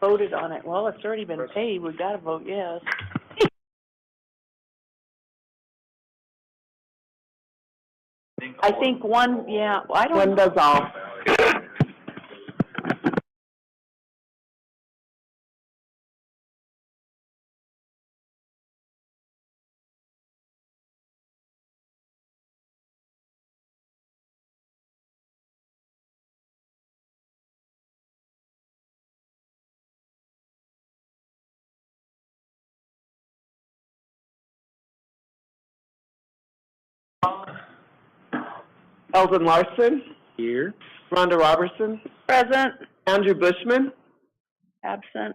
voted on it. Well, it's already been paid. We've got to vote yes. I think one, yeah, I don't. One does all. Eldon Larson. Here. Rhonda Robertson. Present. Andrew Bushman. Absent.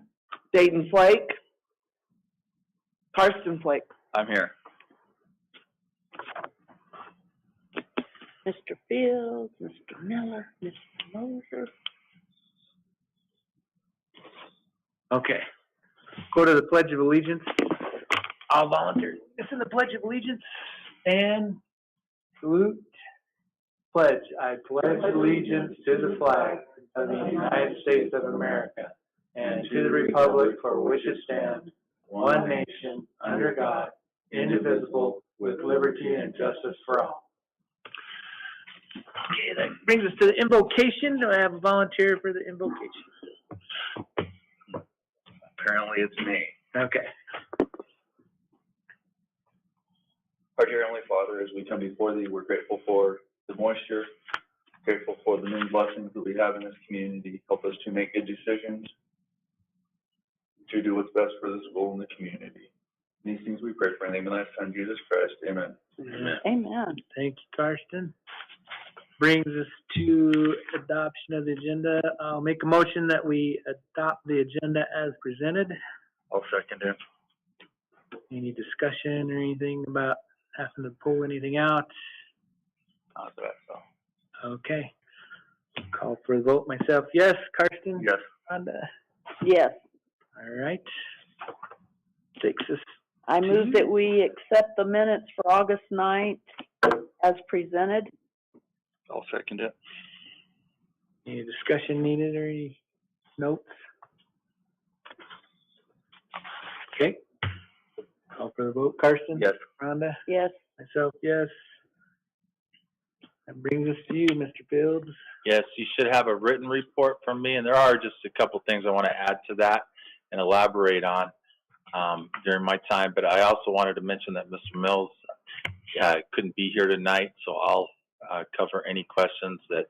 Dayton Flake. Karsten Flake. I'm here. Mr. Fields, Mr. Miller, Mr. Moser. Okay. Go to the Pledge of Allegiance. All volunteers. Listen to the Pledge of Allegiance and salute. Pledge. I pledge allegiance to the flag of the United States of America and to the republic for which it stands, one nation, under God, indivisible, with liberty and justice for all. Okay, that brings us to the invocation. Do I have a volunteer for the invocation? Apparently it's me. Okay. Our dear Heavenly Father, as we come before Thee, we're grateful for the moisture, grateful for the many blessings that we have in this community. Help us to make good decisions, to do what's best for the school and the community. These things we pray for in the name of Thy Son, Jesus Christ. Amen. Amen. Amen. Thank you, Karsten. Brings us to adoption of the agenda. I'll make a motion that we adopt the agenda as presented. I'll second it. Any discussion or anything about having to pull anything out? Not that, so. Okay. Call for the vote. Myself, yes. Karsten? Yes. Rhonda? Yes. All right. Takes us. I move that we accept the minutes for August 9th as presented. I'll second it. Any discussion needed or any notes? Okay. Call for the vote. Karsten? Yes. Rhonda? Yes. Myself, yes. That brings us to you, Mr. Fields. Yes, you should have a written report from me, and there are just a couple things I want to add to that and elaborate on during my time. But I also wanted to mention that Mr. Mills couldn't be here tonight, so I'll cover any questions that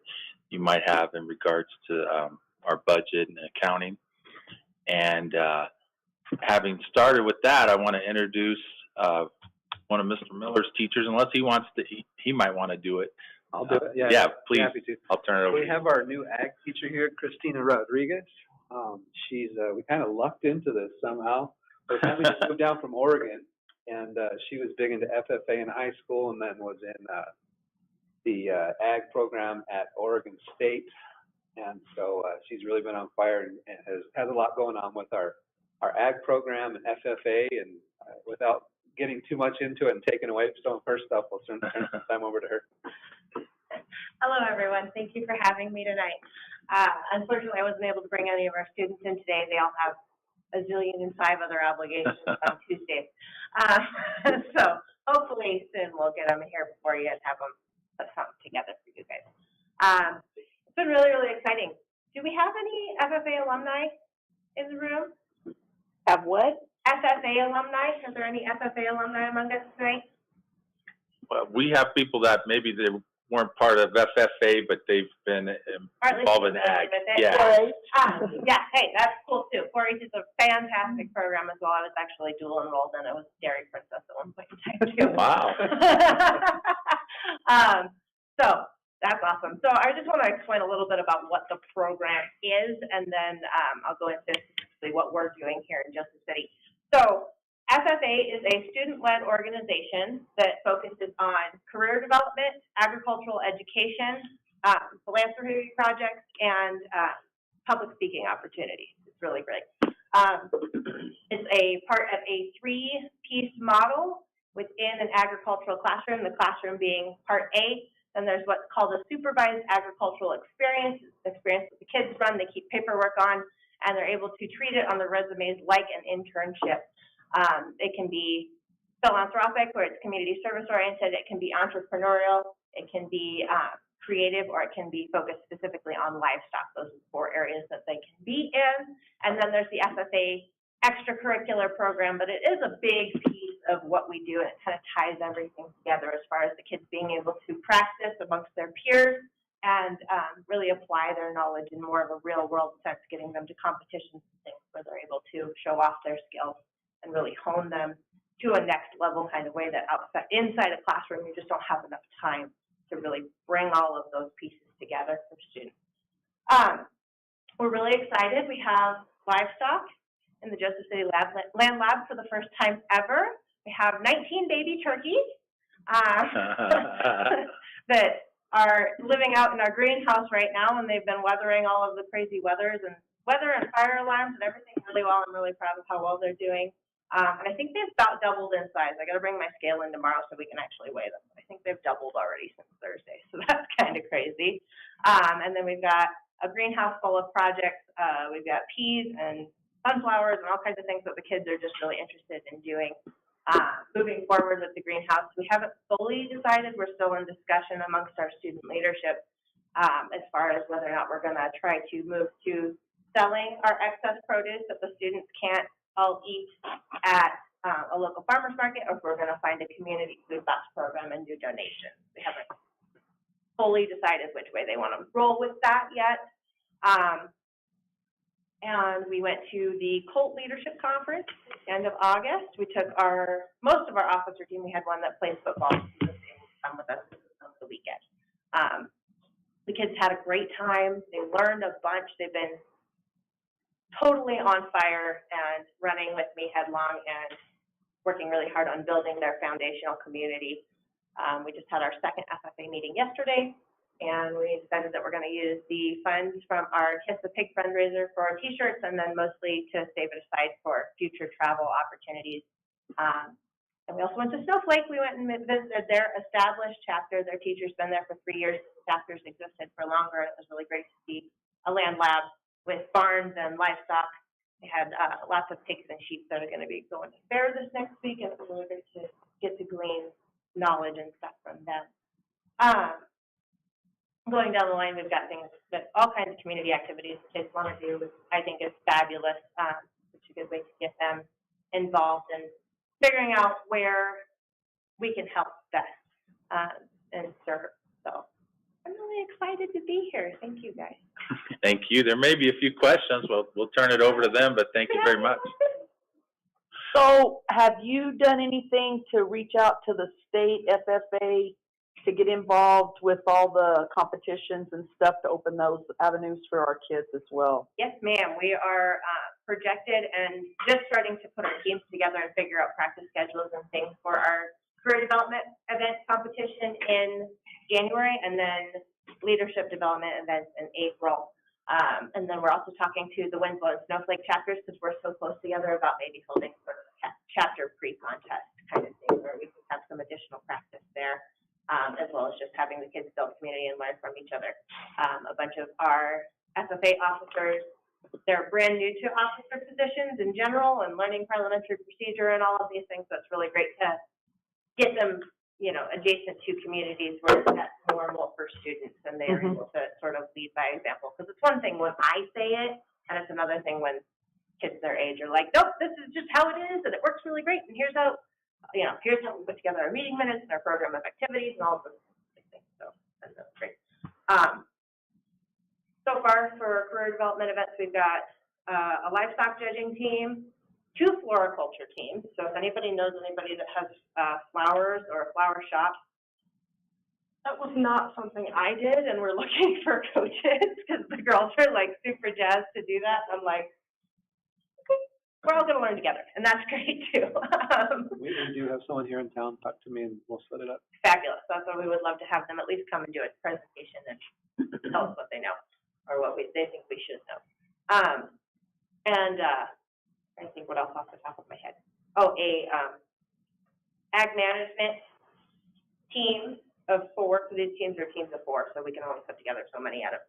you might have in regards to our budget and accounting. And having started with that, I want to introduce one of Mr. Miller's teachers, unless he wants to, he might want to do it. I'll do it. Yeah, yeah, please. Happy to. I'll turn it over. We have our new ag teacher here, Christina Rodriguez. She's we kind of lucked into this somehow. Her family just moved down from Oregon, and she was big into FFA in high school, and then was in the ag program at Oregon State. And so she's really been on fire and has a lot going on with our ag program and FFA. And without getting too much into it and taking away some of her stuff, we'll turn some time over to her. Hello, everyone. Thank you for having me tonight. Unfortunately, I wasn't able to bring any of our students in today. They all have a zillion and 5 other obligations on Tuesdays. So hopefully soon we'll get them here before you and have them put something together for you guys. It's been really, really exciting. Do we have any FFA alumni in the room? Have what? FFA alumni? Are there any FFA alumni among us tonight? Well, we have people that maybe they weren't part of FFA, but they've been involved in ag. Yeah. Yeah, hey, that's cool too. 4-H is a fantastic program as well. I was actually dual enrolled and I was dairy princess at one point in time too. Wow. So that's awesome. So I just want to explain a little bit about what the program is, and then I'll go into specifically what we're doing here in Jcusd City. So FFA is a student-led organization that focuses on career development, agricultural education, philanthropy projects, and public speaking opportunities. It's really great. It's a part of a 3-piece model within an agricultural classroom, the classroom being part A. Then there's what's called a supervised agricultural experience. It's the experience that the kids run, they keep paperwork on. and they're able to treat it on their resumes like an internship. It can be philanthropic, where it's community service oriented. It can be entrepreneurial. It can be creative, or it can be focused specifically on livestock. Those are the 4 areas that they can be in. And then there's the FFA extracurricular program, but it is a big piece of what we do, and it kind of ties everything together as far as the kids being able to practice amongst their peers and really apply their knowledge in more of a real world sense, getting them to competitions and things where they're able to show off their skills and really hone them to a next level kind of way that inside a classroom, you just don't have enough time to really bring all of those pieces together for students. We're really excited. We have livestock in the Joseph City Land Lab for the first time ever. We have 19 baby turkeys that are living out in our greenhouse right now, and they've been weathering all of the crazy weather and fire alarms and everything really well. I'm really proud of how well they're doing. And I think they've about doubled in size. I got to bring my scale in tomorrow so we can actually weigh them. I think they've doubled already since Thursday, so that's kind of crazy. And then we've got a greenhouse full of projects. We've got peas and sunflowers and all kinds of things that the kids are just really interested in doing. Moving forward with the greenhouse, we haven't fully decided. We're still in discussion amongst our student leadership as far as whether or not we're going to try to move to selling our excess produce that the students can't all eat at a local farmer's market, or if we're going to find a community food bus program and do donations. We haven't fully decided which way they want to roll with that yet. And we went to the Colt Leadership Conference at the end of August. We took most of our officer team. We had one that plays football. He was able to come with us on the weekend. The kids had a great time. They learned a bunch. They've been totally on fire and running with me headlong and working really hard on building their foundational community. We just had our second FFA meeting yesterday, and we decided that we're going to use the funds from our Kiss the Pig fundraiser for our t-shirts, and then mostly to save it aside for future travel opportunities. And we also went to Snowflake. We went and visited their established chapter. Their teacher's been there for 3 years. The chapter's existed for longer. It was really great to see a land lab with barns and livestock. We had lots of pigs and sheep that are going to be going to fair this next week, and it was really great to get to glean knowledge and stuff from them. Going down the line, we've got things that all kinds of community activities kids want to do, which I think is fabulous. It's a good way to get them involved and figuring out where we can help best and serve. So I'm really excited to be here. Thank you, guys. Thank you. There may be a few questions. We'll turn it over to them, but thank you very much. So have you done anything to reach out to the state FFA to get involved with all the competitions and stuff to open those avenues for our kids as well? Yes, ma'am. We are projected and just starting to put our teams together and figure out practice schedules and things for our career development event competition in January, and then leadership development events in April. And then we're also talking to the Winslow and Snowflake chapters, because we're so close together, about maybe holding sort of a chapter pre-contest kind of thing where we can have some additional practice there, as well as just having the kids build community and learn from each other. A bunch of our FFA officers, they're brand new to officer positions in general and learning parliamentary procedure and all of these things, so it's really great to get them, you know, adjacent to communities where that's normal for students and they're able to sort of lead by example. Because it's one thing when I say it, and it's another thing when kids their age are like, nope, this is just how it is, and it works really great, and here's how, you know, here's how we put together our meeting minutes and our program of activities and all of those things. So that's great. So far for career development events, we've got a livestock judging team, 2 floriculture teams. So if anybody knows anybody that has flowers or a flower shop, that was not something I did, and we're looking for coaches because the girls are like super jazzed to do that. I'm like, okay, we're all going to learn together, and that's great too. We do have someone here in town. Talk to me and we'll set it up. Fabulous. That's why we would love to have them at least come and do a presentation and tell us what they know or what they think we should know. I think what else off the top of my head. Oh, ag management team of 4. So these teams are teams of 4, so we can only put together so many out of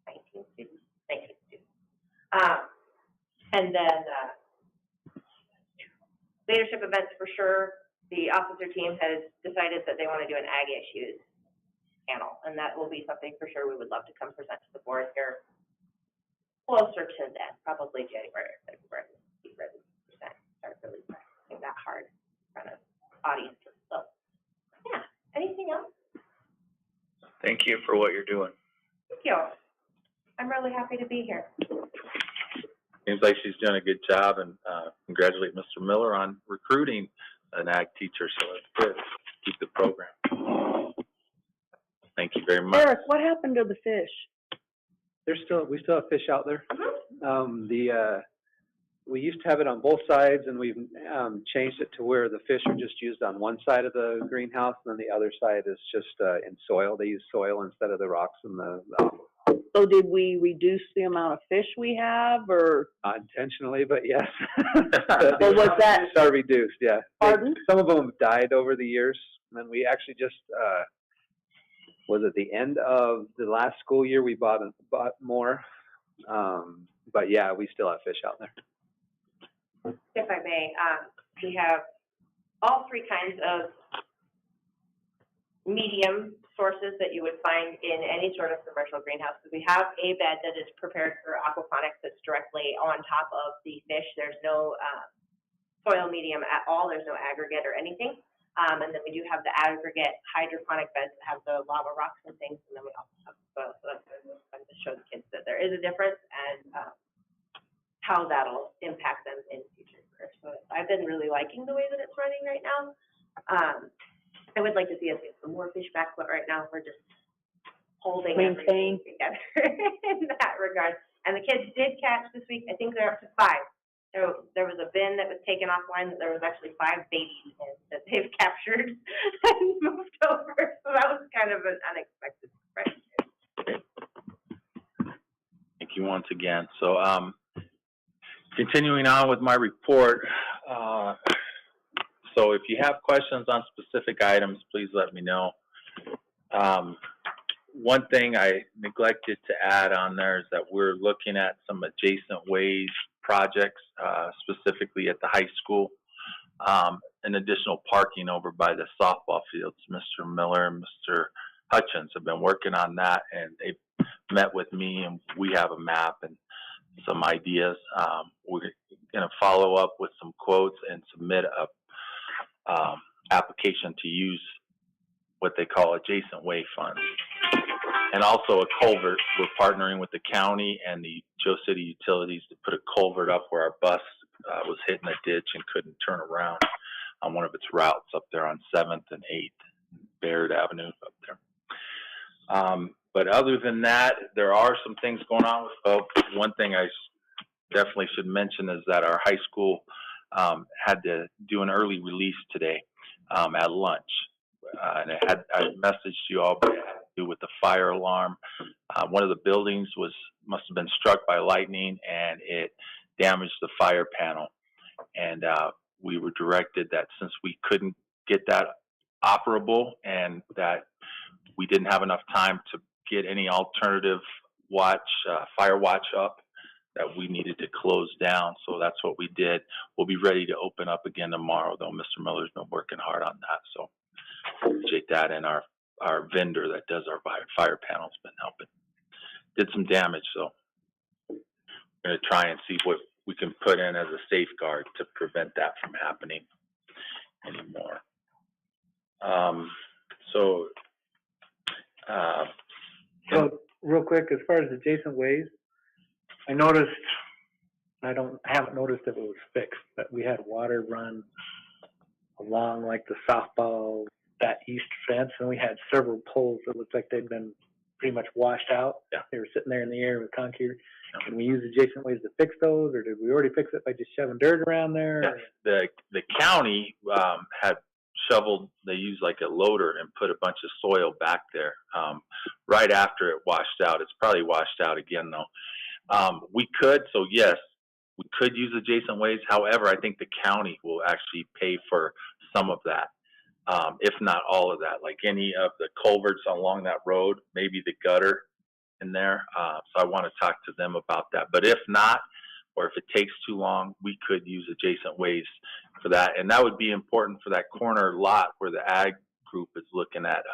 19 students. And then, leadership events for sure. The officer team has decided that they want to do an ag issues panel, and that will be something for sure we would love to come present to the board here closer to then, probably January or February. Be ready to start really practicing that hard in front of audiences. So, yeah. Anything else? Thank you for what you're doing. Thank you. I'm really happy to be here. Seems like she's doing a good job, and congratulate Mr. Miller on recruiting an ag teacher, so it's good. Keep the program. Thank you very much. Eric, what happened to the fish? We still have fish out there. Mm-hmm. We used to have it on both sides, and we've changed it to where the fish are just used on one side of the greenhouse, and then the other side is just in soil. They use soil instead of the rocks and the So did we reduce the amount of fish we have, or? not intentionally, but yes. Well, was that- Fish are reduced, yeah. Pardon? Some of them have died over the years, and then we actually just was at the end of the last school year we bought more. But yeah, we still have fish out there. If I may, we have all three kinds of medium sources that you would find in any sort of commercial greenhouse. We have a bed that is prepared for aquaponics that's directly on top of the fish. There's no soil medium at all. There's no aggregate or anything. And then we do have the aggregate hydroponic beds that have the lava rocks and things. And then we also have soil. So that's fun to show the kids that there is a difference and how that'll impact them in future careers. So I've been really liking the way that it's running right now. I would like to see us get some more fish back, but right now we're just holding everything together in that regard. And the kids did catch this week. I think they're up to 5. There was a bin that was taken offline that there was actually 5 babies in that they've captured and moved over. So that was kind of an unexpected surprise. Thank you once again. So, continuing on with my report, so if you have questions on specific items, please let me know. One thing I neglected to add on there is that we're looking at some adjacent ways projects, specifically at the high school, and additional parking over by the softball fields. Mr. Miller and Mr. Hutchins have been working on that, and they've met with me, and we have a map and some ideas. We're going to follow up with some quotes and submit a application to use what they call adjacent way funds. And also a culvert. We're partnering with the county and the Jcusd utilities to put a culvert up where our bus was hitting a ditch and couldn't turn around on one of its routes up there on 7th and 8th, Baird Avenue up there. But other than that, there are some things going on with folks. One thing I definitely should mention is that our high school had to do an early release today at lunch. And I messaged you all, but it had to do with the fire alarm. One of the buildings must have been struck by lightning, and it damaged the fire panel. And we were directed that since we couldn't get that operable and that we didn't have enough time to get any alternative fire watch up, that we needed to close down. So that's what we did. We'll be ready to open up again tomorrow, though. Mr. Miller's been working hard on that. So appreciate that, and our vendor that does our fire panel's been helping. Did some damage, so we're going to try and see what we can put in as a safeguard to prevent that from happening anymore. So real quick, as far as adjacent ways, I noticed, I haven't noticed if it was fixed, but we had water run along like the softball, that east fence, and we had several poles that looked like they'd been pretty much washed out. Yeah. They were sitting there in the air with concrete. Can we use adjacent ways to fix those, or did we already fix it by just shoving dirt around there? Yeah. The county had shoveled, they used like a loader and put a bunch of soil back there right after it washed out. It's probably washed out again though. We could, so yes, we could use adjacent ways. However, I think the county will actually pay for some of that, if not all of that. Like any of the culverts along that road, maybe the gutter, in there. So I want to talk to them about that. But if not, or if it takes too long, we could use adjacent ways for that. And that would be important for that corner lot where the ag group is looking at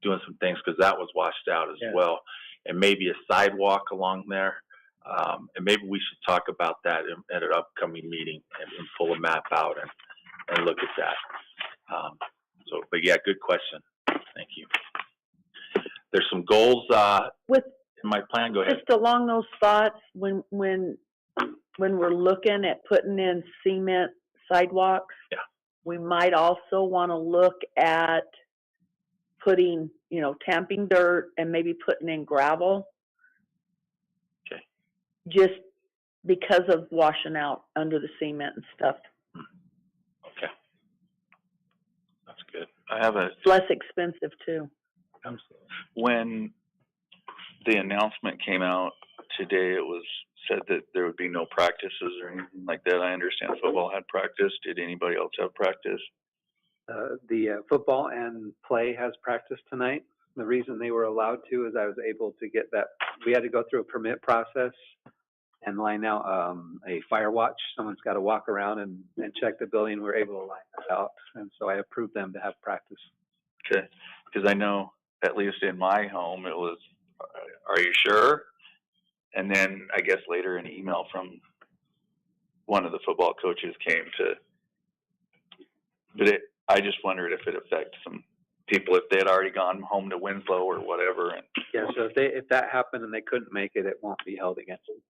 doing some things, because that was washed out as well. And maybe a sidewalk along there. And maybe we should talk about that at an upcoming meeting and pull a map out and look at that. But yeah, good question. Thank you. There's some goals With in my plan. Go ahead. just along those thoughts, when we're looking at putting in cement sidewalks, Yeah. we might also want to look at putting, tamping dirt and maybe putting in gravel. Okay. Just because of washing out under the cement and stuff. Okay. That's good. It's less expensive too. When the announcement came out today, it was said that there would be no practices or anything like that. I understand football had practice. Did anybody else have practice? The football and play has practice tonight. The reason they were allowed to is I was able to get that. We had to go through a permit process and line out a fire watch. Someone's got to walk around and check the building. We're able to line that out, and so I approved them to have practice. Okay, because I know at least in my home it was, are you sure? And then I guess later an email from one of the football coaches came to, but I just wondered if it affects some people, if they had already gone home to Winslow or whatever. And Yeah, so if that happened and they couldn't make it, it won't be held against them.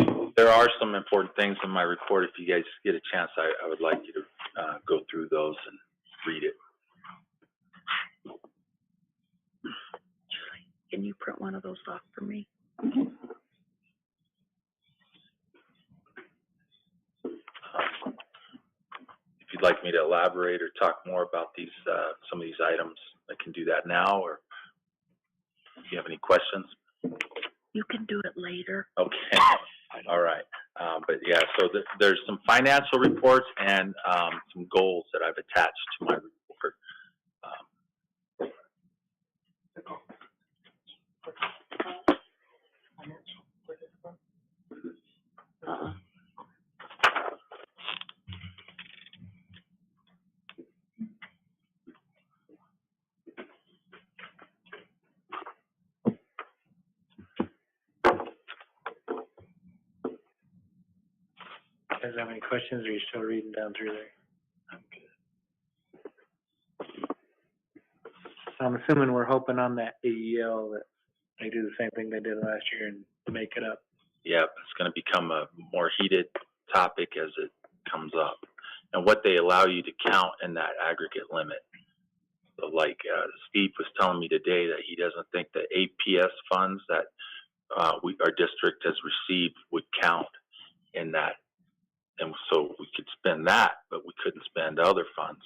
Okay. There are some important things in my report. If you guys get a chance, I would like you to go through those and read it. Can you print one of those off for me? If you'd like me to elaborate or talk more about these, some of these items, I can do that now, or if you have any questions. You can do it later. Okay. All right. But yeah, so there's some financial reports and some goals that I've attached to my report. You guys have any questions, or are you still reading down through there? So I'm assuming we're hoping on that AEL that they do the same thing they did last year and make it up. Yeah, it's going to become a more heated topic as it comes up, and what they allow you to count in that aggregate limit. So like Steve was telling me today that he doesn't think the APS funds that our district has received would count in that. And so we could spend that, but we couldn't spend other funds,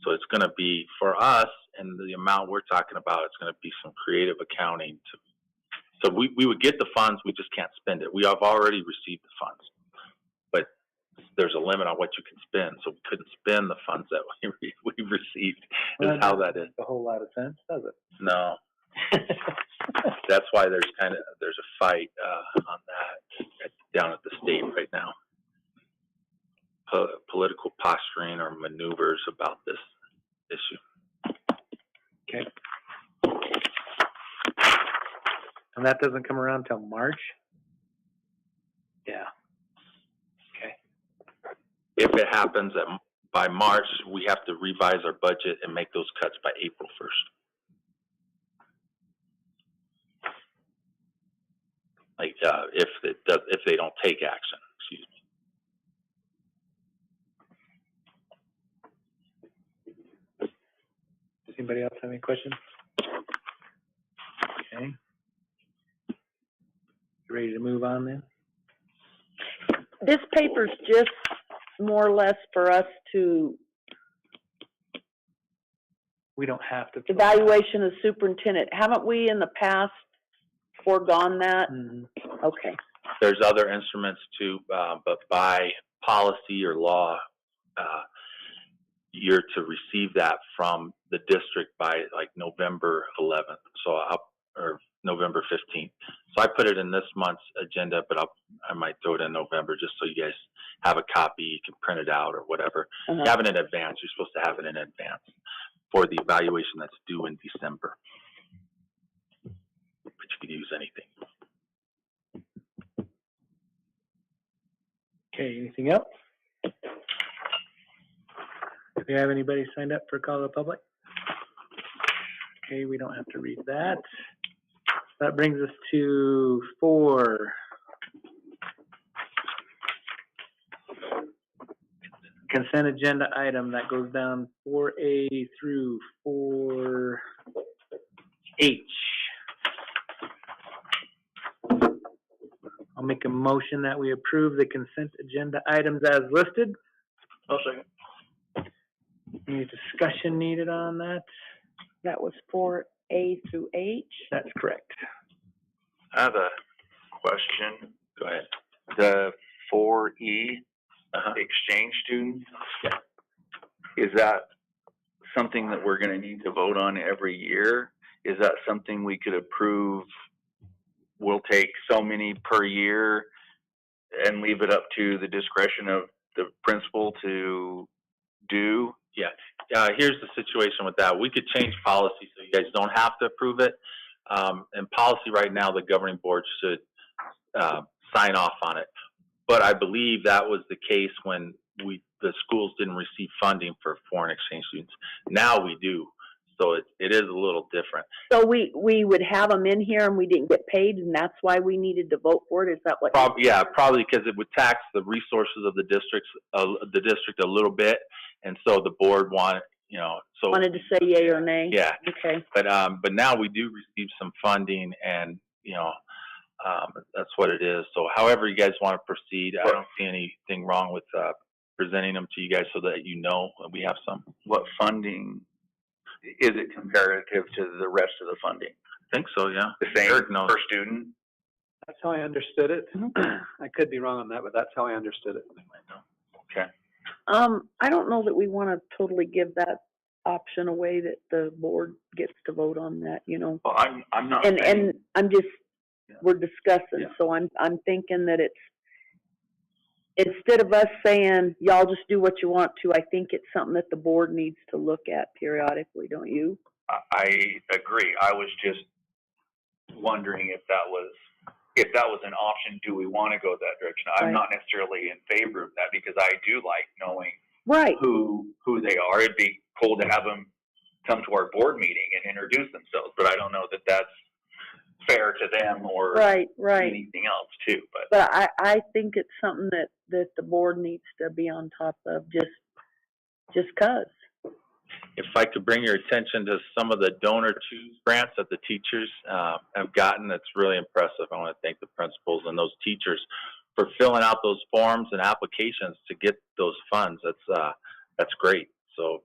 So it's going to be, for us, and the amount we're talking about, it's going to be some creative accounting. So we would get the funds, we just can't spend it. We have already received the funds, but there's a limit on what you can spend. So we couldn't spend the funds that we received, is how that is. A whole lot of sense, does it? No. That's why there's a fight on that down at the state right now. Political posturing or maneuvers about this issue. Okay. And that doesn't come around till March? Yeah. Okay. If it happens by March, we have to revise our budget and make those cuts by April 1st. Like if they don't take action, excuse me. Does anybody else have any questions? Okay. You ready to move on then? This paper's just more or less for us to We don't have to. evaluation of superintendent. Haven't we in the past foregone that? Mm-hmm. Okay. There's other instruments too, but by policy or law, you're to receive that from the district by like November 11th, or November 15th. So I put it in this month's agenda, but I might throw it in November just so you guys have a copy. You can print it out or whatever. Uh-huh. Have it in advance. You're supposed to have it in advance for the evaluation that's due in December. But you could use anything. Okay, anything else? Do we have anybody signed up for call of the public? Okay, we don't have to read that. That brings us to 4. Consent agenda item that goes down 4A through 4H. I'll make a motion that we approve the consent agenda items as listed. I'll second. Any discussion needed on that? That was 4A through H. That's correct. I have a question. Go ahead. The 4E exchange students, is that something that we're gonna need to vote on every year? Is that something we could approve? We'll take so many per year and leave it up to the discretion of the principal to do? Yeah. Here's the situation with that. We could change policy so you guys don't have to approve it. In policy right now, the governing board should sign off on it. But I believe that was the case when the schools didn't receive funding for foreign exchange students. Now we do. So it is a little different. So we would have them in here and we didn't get paid, and that's why we needed to vote for it? Is that what? Probably because it would tax the resources of the district a little bit, and so the board wanted Wanted to say yay or nay? Yeah. Okay. But now we do receive some funding, and that's what it is. So however you guys want to proceed, I don't see anything wrong with presenting them to you guys so that we have some. What funding, is it comparative to the rest of the funding? I think so, yeah. The same Eric knows. per student? That's how I understood it. I could be wrong on that, but that's how I understood it. Okay. I don't know that we want to totally give that option away, that the board gets to vote on that, Well, I'm not And saying, I'm just, Yeah. we're discussing, Yeah. so I'm thinking that instead of us saying, y'all just do what you want to, I think it's something that the board needs to look at periodically, don't you? I agree. I was just wondering if that was an option, do we want to go that direction? I'm Right. not necessarily in favor of that because I do like knowing Right. who they are. It'd be cool to have them come to our board meeting and introduce themselves, but I don't know that that's fair to them or Right. anything else too. But But I think it's something that the board needs to be on top of, just 'cause. If I could bring your attention to some of the donor choose grants that the teachers have gotten, it's really impressive. I want to thank the principals and those teachers for filling out those forms and applications to get those funds. That's great. So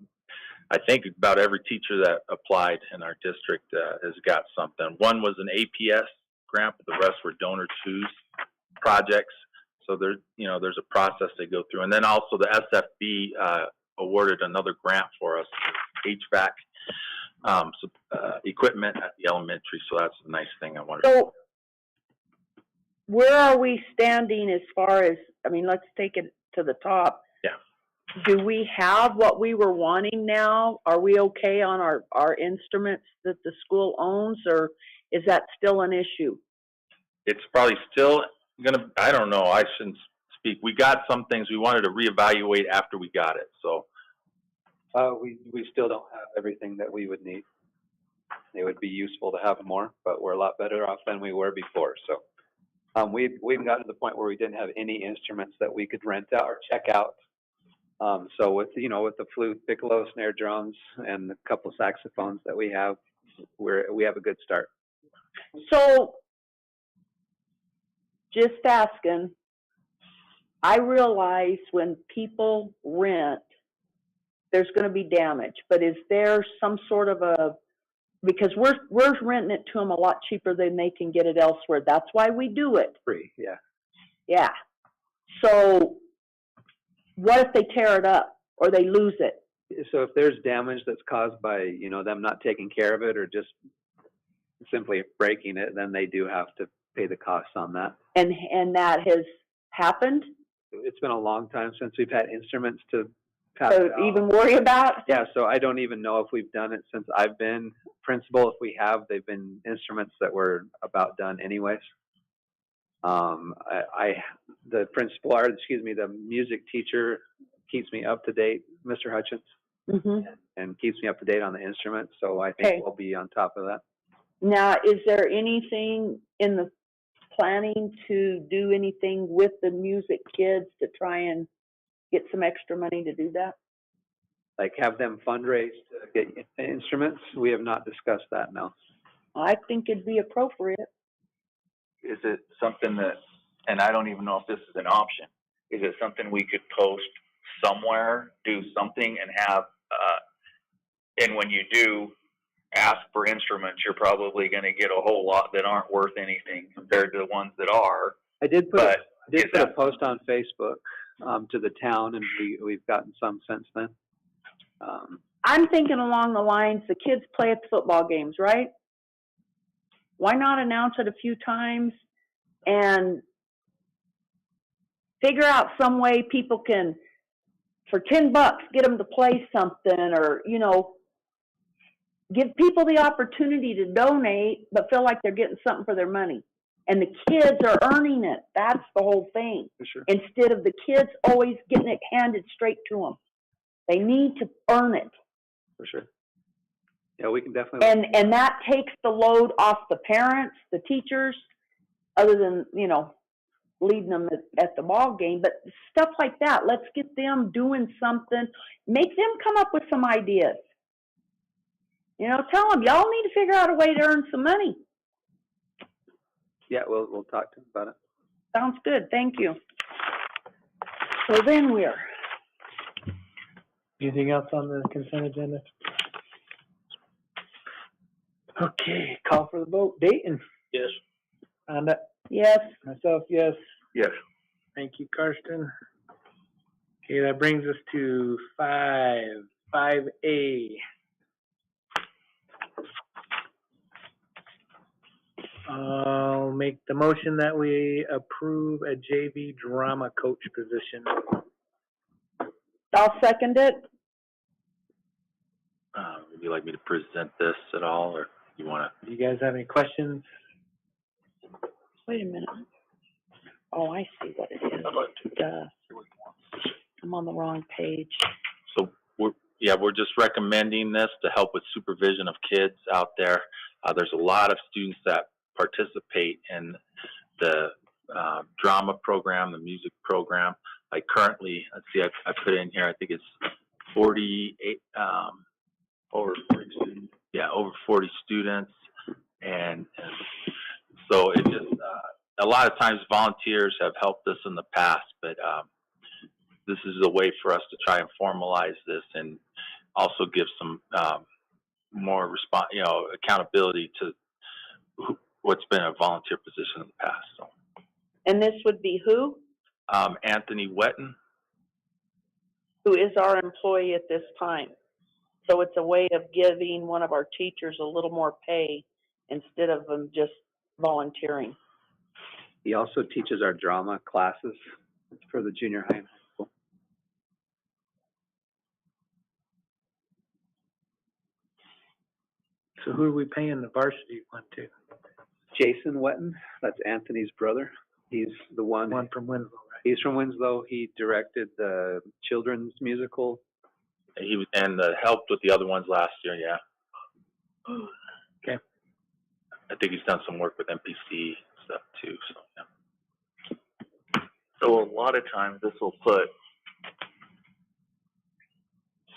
I think about every teacher that applied in our district has got something. One was an APS grant, but the rest were donor choose projects. So there's a process they go through. And then also the SFB awarded another grant for us, HVAC equipment at the elementary. So that's a nice thing I wanted to. So where are we standing as far as, let's take it to the top. Yeah. Do we have what we were wanting now? Are we okay on our instruments that the school owns, or is that still an issue? It's probably still I don't know, I shouldn't speak. We got some things we wanted to reevaluate after we got it, so. We still don't have everything that we would need. It would be useful to have more, but we're a lot better off than we were before. So we've gotten to the point where we didn't have any instruments that we could rent out or check out. So with the flute, piccolo, snare drums, and a couple of saxophones that we have a good start. So, just asking, I realize when people rent, there's going to be damage, but is there some sort of because we're renting it to them a lot cheaper than they can get it elsewhere. That's why we do it. Free, yeah. Yeah. So what if they tear it up or they lose it? So if there's damage that's caused by, you know, them not taking care of it or just simply breaking it, then they do have to pay the costs on that. And that has happened? It's been a long time since we've had instruments to pass So out. even worry about? Yeah, so I don't even know if we've done it since I've been principal. If we have, they've been instruments that were about done anyways. The principal, or excuse me, the music teacher keeps me up to date, Mr. Hutchins, Mm-hmm. and keeps me up to date on the instruments, so I think Okay. we'll be on top of that. Now, is there anything in the planning to do anything with the music kids to try and get some extra money to do that? Like have them fundraise to get instruments? We have not discussed that, no. I think it'd be appropriate. Is it something that, and I don't even know if this is an option, is it something we could post somewhere, do something and have, and when you do ask for instruments, you're probably gonna get a whole lot that aren't worth anything compared to the ones that are. I did put But a post on Facebook to the town, and we've gotten some since then. I'm thinking along the lines, the kids play at the football games, right? Why not announce it a few times and figure out some way people can, for $10, get them to play something, or, you know, give people the opportunity to donate, but feel like they're getting something for their money. And the kids are earning it. That's the whole thing. For sure. Instead of the kids always getting it handed straight to them. They need to earn it. For sure. Yeah, we can definitely. And that takes the load off the parents, the teachers, other than, you know, leading them at the ball game. But stuff like that, let's get them doing something. Make them come up with some ideas. You know, tell them, y'all need to figure out a way to earn some money. Yeah, we'll talk to them about it. Sounds good, thank you. So then we're, Anything else on the consent agenda? Okay, call for the vote. Dayton? Yes. Rhonda? yes, Myself, yes. Yes. Thank you, Karsten. Okay, that brings us to 5A. I'll make the motion that we approve a JV drama coach position. I'll second it. Would you like me to present this at all, or you want Do you guys have any questions? Wait a minute. Oh, I see what it is. Duh. I'm on the wrong page. to? So we're just recommending this to help with supervision of kids out there. There's a lot of students that participate in the drama program, the music program. Like currently, let's see, I put in here, I think it's 48, over 40 students. Yeah, over 40 students. And so it just, a lot of times volunteers have helped us in the past, but this is a way for us to try and formalize this and also give some more accountability to what's been a volunteer position in the past. So, And this would be who? Anthony Wetton. Who is our employee at this time. So it's a way of giving one of our teachers a little more pay instead of them just volunteering. He also teaches our drama classes for the junior high and high school. So who are we paying the varsity one to? Jason Wetton, that's Anthony's brother. He's the one from Winslow, right? He's from Winslow. He directed the children's musical. He was, and helped with the other ones last year, yeah. Okay. I think he's done some work with MPC stuff too, so yeah. So a lot of times this will put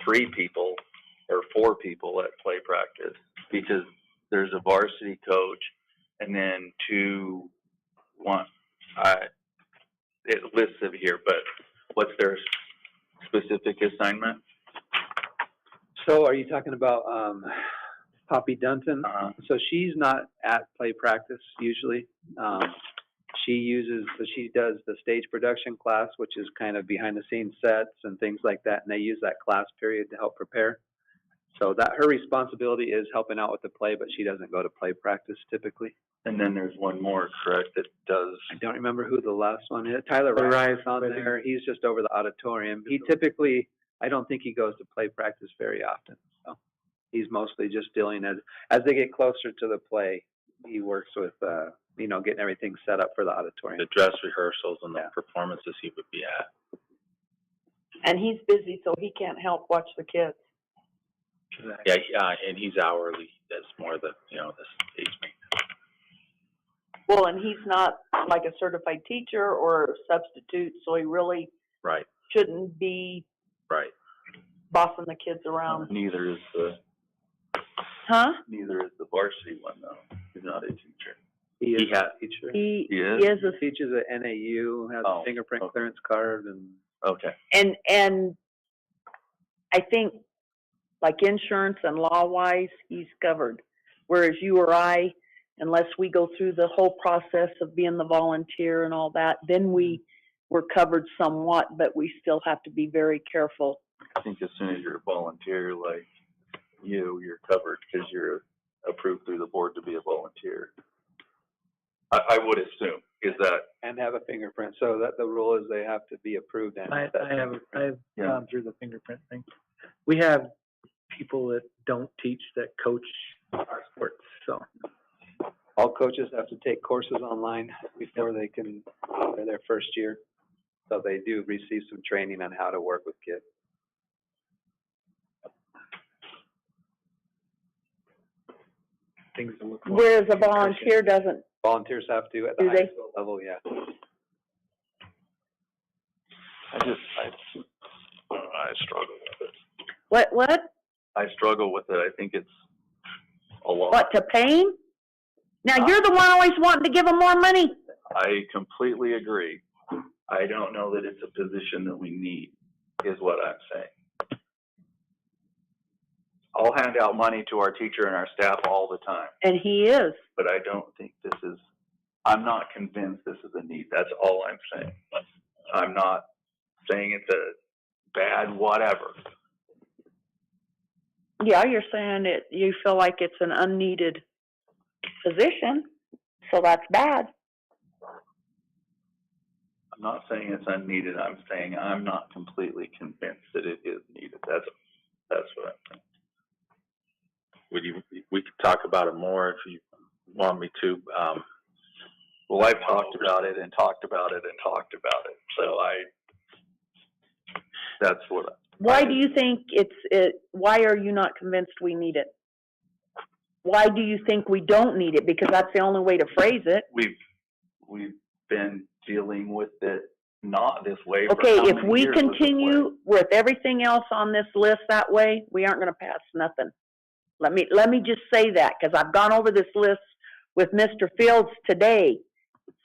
3 people or 4 people at play practice because there's a varsity coach and then 2, 1. It lists it here, but what's their specific assignment? So are you talking about Poppy Dunton? Uh-huh. So she's not at play practice usually. she does the stage production class, which is kind of behind the scenes sets and things like that, and they use that class period to help prepare. So that her responsibility is helping out with the play, but she doesn't go to play practice typically. And then there's one more, correct, that does, I don't remember who the last one is. Tyler Rice on there. He's just over the auditorium. He typically, I don't think he goes to play practice very often. So he's mostly just dealing as they get closer to the play, he works with, you know, getting everything set up for the auditorium. The dress rehearsals and the Yeah. performances he would be at. And he's busy, so he can't help watch the kids. Yeah, and he's hourly. That's more the, you know, the stage maintenance. Well, and he's not like a certified teacher or a substitute, so he really Right, shouldn't be right. bossing the kids around. neither is the varsity one though. He's not a teacher. He is He had- a teacher. He He is? is He teaches at NAU, has Oh, a fingerprint okay. clearance card, and Okay. and I think like insurance and law-wise, he's covered. Whereas you or I, unless we go through the whole process of being the volunteer and all that, then we're covered somewhat, but we still have to be very careful. I think as soon as you're a volunteer, like you're covered because you're approved through the board to be a volunteer. I would assume, is that, and have a fingerprint. So that the rule is they have to be approved and I've Yeah. gone through the fingerprint thing. We have people that don't teach that coach our sports, so. all coaches have to take courses online before they can, for their first year. So they do receive some training on how to work with kids. Things to look for. Whereas a volunteer doesn't. Volunteers have to at the Do high they? school level, yeah. I struggle with it. What? I struggle with it. I think it's a lot. What, to pay him? Now, you're the one always wanting to give him more money. I completely agree. I don't know that it's a position that we need, is what I'm saying. I'll hand out money to our teacher and our staff all the time, And he is. but I don't think I'm not convinced this is a need. That's all I'm saying. I'm not saying it's a bad whatever. Yeah, you're saying it, you feel like it's an unneeded position, so that's bad. I'm not saying it's unneeded. I'm saying I'm not completely convinced that it is needed. That's what I'm saying. We could talk about it more if you want me to. Well, I've talked about it and talked about it and talked about it. So that's what. Why do you think why are you not convinced we need it? Why do you think we don't need it? Because that's the only way to phrase it. We've been dealing with it not this way. For Okay, how if many we years was this way? continue with everything else on this list that way, we aren't gonna pass nothing. Let me just say that, because I've gone over this list with Mr. Fields today.